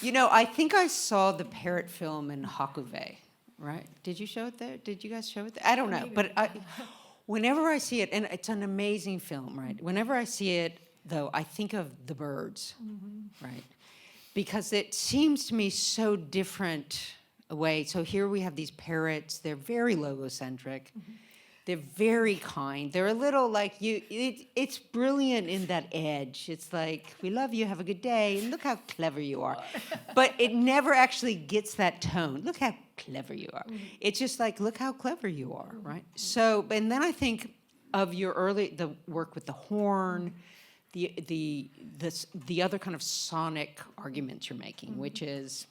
You know, I think I saw the parrot film in Hakuve. Right? Did you show it there? Did you guys show it there? I don't know. But whenever I see it, and it's an amazing film, right? Whenever I see it, though, I think of the birds, right? Because it seems to me so different a way. So here we have these parrots. They're very logocentric. They're very kind. They're a little like you. It's brilliant in that edge. It's like, we love you, have a good day, and look how clever you are. But it never actually gets that tone. Look how clever you are. It's just like, look how clever you are, right? So, and then I think of your the work with the horn, the other kind of sonic arguments you're making, which is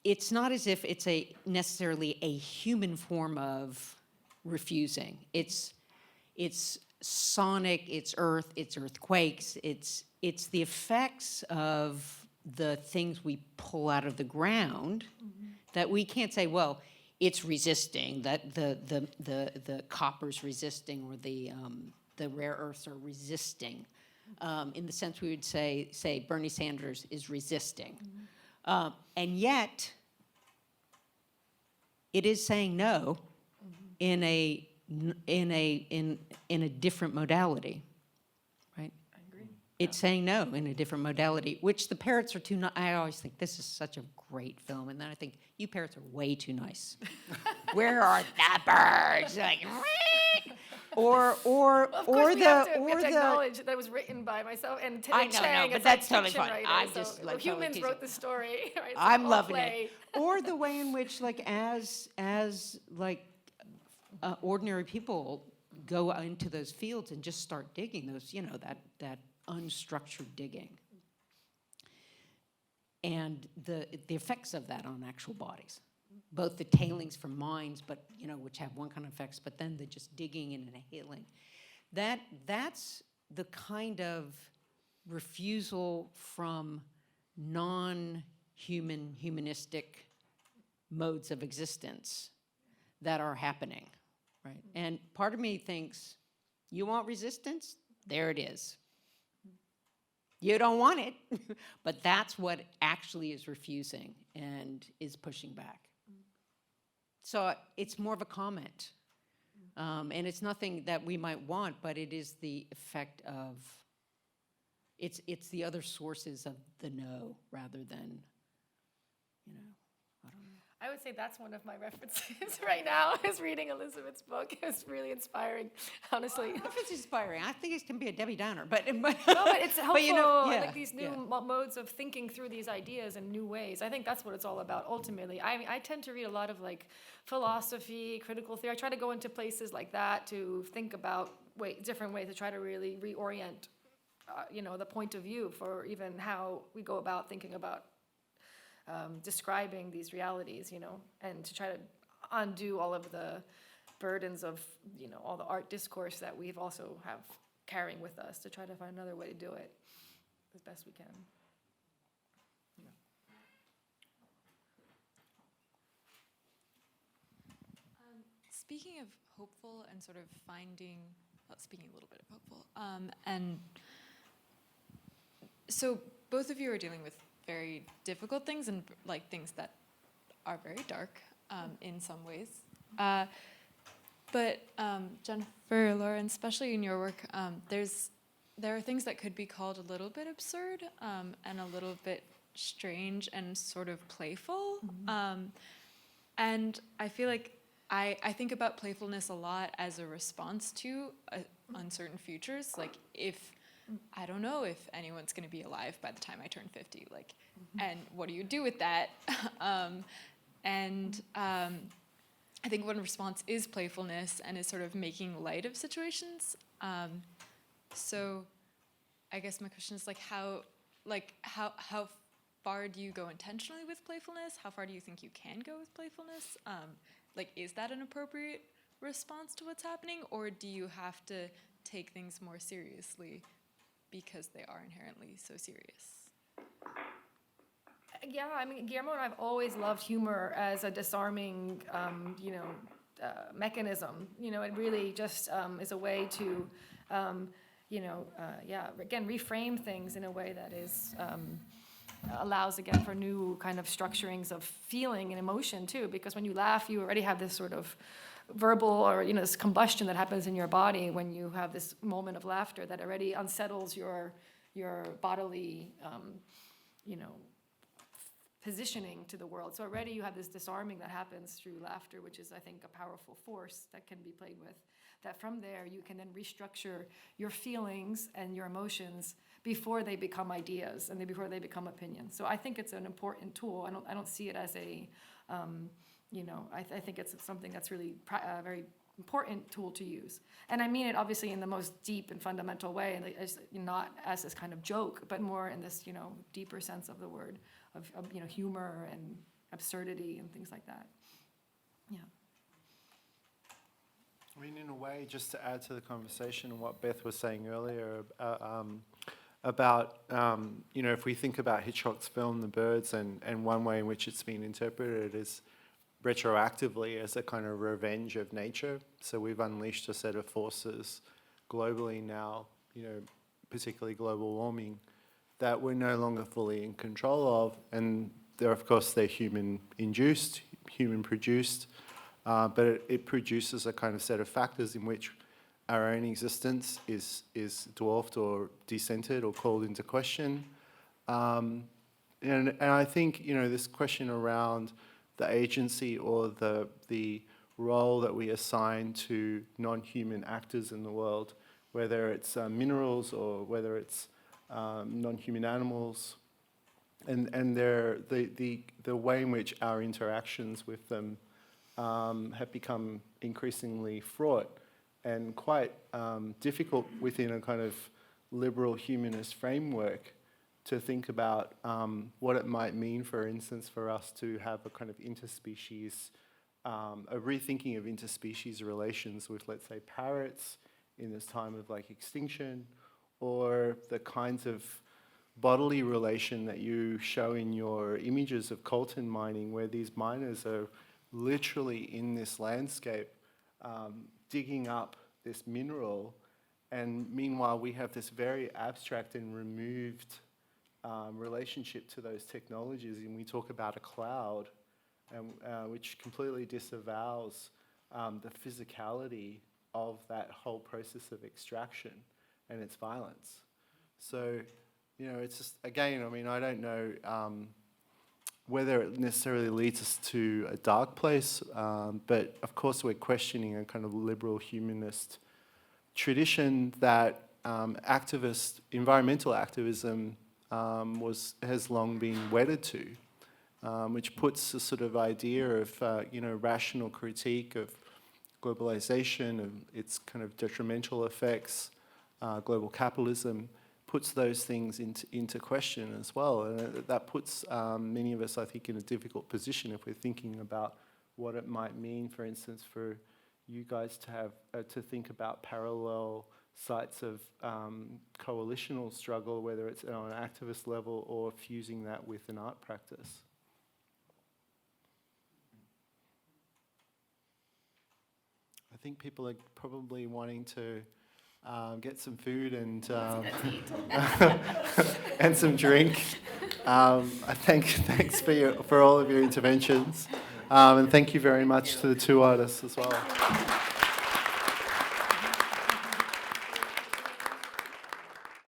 it's not as if it's necessarily a human form of refusing. It's sonic, it's earth, it's earthquakes, it's the effects of the things we pull out of the ground that we can't say, well, it's resisting, that the copper's resisting, or the rare earths are resisting. In the sense we would say Bernie Sanders is resisting. And yet, it is saying no in a different modality, right? I agree. It's saying no in a different modality, which the parrots are too nice. I always think this is such a great film, and then I think you parrots are way too nice. Where are the birds? Like. Or we have to acknowledge that it was written by myself and Tim Chang, but as that's like totally fiction fine. writers, I'm so just like humans totally wrote the story. Right? It's I'm all loving play. it. Or the way in which, like, as ordinary people go into those fields and just start digging those, you know, that unstructured digging, and the effects of that on actual bodies. Both the tailings from mines, but you know, which have one kind of effects, but then the just digging and inhaling. That's the kind of refusal from non-human, humanistic modes of existence that are happening, right? And part of me thinks, you want resistance? There it is. You don't want it, but that's what actually is refusing and is pushing back. So it's more of a comment. And it's nothing that we might want, but it is the effect of, it's the other sources of the no rather than, you know, I don't know. I would say that's one of my references right now, is reading Elizabeth's book. It's really inspiring, honestly. I don't know if it's inspiring. I think it can be a Debbie Downer, but No, but it's helpful. you know, I yeah, like these new modes of thinking through these ideas in new ways. I think that's what it's all about ultimately. I tend to read a lot of like philosophy, critical theory. I try to go into places like that to think about different ways to try to really reorient the point of view for even how we go about thinking about describing these realities, and to try to undo all of the burdens of, all the art discourse that we've also have carrying with us, to try to find another way to do it as best we can. Speaking of hopeful and sort of finding, speaking a little bit of hopeful, and so both of you are dealing with very difficult things and like things that are very dark in some ways. But Jennifer, Lauren, especially in your work, there are things that could be called a little bit absurd and a little bit strange and sort of playful. And I feel like I think about playfulness a lot as a response to uncertain futures. Like I don't know if anyone's going to be alive by the time I turn 50, and what do you do with that? I think one response is playfulness and is sort of making light of situations. So I guess my question is how far do you go intentionally with playfulness? How far do you think you can go with playfulness? Is that an appropriate response to what's happening, or do you have to take things more seriously because they are inherently so serious? Yeah, I mean, Guillermo and I've always loved humor as a disarming, mechanism. It really just is a way to, again, reframe things in a way that is allows, again, for new kind of structurings of feeling and emotion, too. Because when you laugh, you already have this sort of verbal or, this combustion that happens in your body when you have this moment of laughter that already unsettles your bodily, positioning to the world. So already you have this disarming that happens through laughter, which is, I think, a powerful force that can be played with. That from there, you can then restructure your feelings and your emotions before they become ideas and before they become opinions. So I think it's an important tool. I don't see it as a, I think it's something that's really very important tool to use. And I mean it obviously in the most deep and fundamental way, not as this kind of joke, but more in this, deeper sense of the word, of humor and absurdity and things like that. Yeah. I mean, in a way, just to add to the conversation and what Beth was saying earlier about, if we think about Hitchcock's film, The Birds, and one way in which it's been interpreted is retroactively as a kind of revenge of nature. So we've unleashed a set of forces globally now, particularly global warming, that we're no longer fully in control of. And of course, they're human-induced, human-produced, but it produces a kind of set of factors in which our own existence is dwarfed or decentered or called into question. And I think, this question around the agency or the role that we assign to non-human actors in the world, whether it's minerals or whether it's non-human animals, and the way in which our interactions with them have become increasingly fraught and quite difficult within a kind of liberal humanist framework to think about what it might mean, for instance, for us to have a kind of interspecies, a rethinking of interspecies relations with, let's say, parrots in this time of extinction, or the kinds of bodily relation that you show in your images of coltan mining, where these miners are literally in this landscape digging up this mineral, and meanwhile we have this very abstract and removed relationship to those technologies, and we talk about a cloud, which completely disavows the physicality of that whole process of extraction and its violence. So, it's just, again, I mean, I don't know whether it necessarily leads us to a dark place, but of course we're questioning a kind of liberal humanist tradition that environmental activism has long been wedded to, which puts a sort of idea of rational critique of globalization and its kind of detrimental effects, global capitalism, puts those things into question as well. And that puts many of us, I think, in a difficult position if we're thinking about what it might mean, for instance, for you guys to have to think about parallel sites of coalitional struggle, whether it's on an activist level or fusing that with an art practice. I think people are probably wanting to get some food and and some drink. Thanks for all of your interventions, and thank you very much to the two artists as well.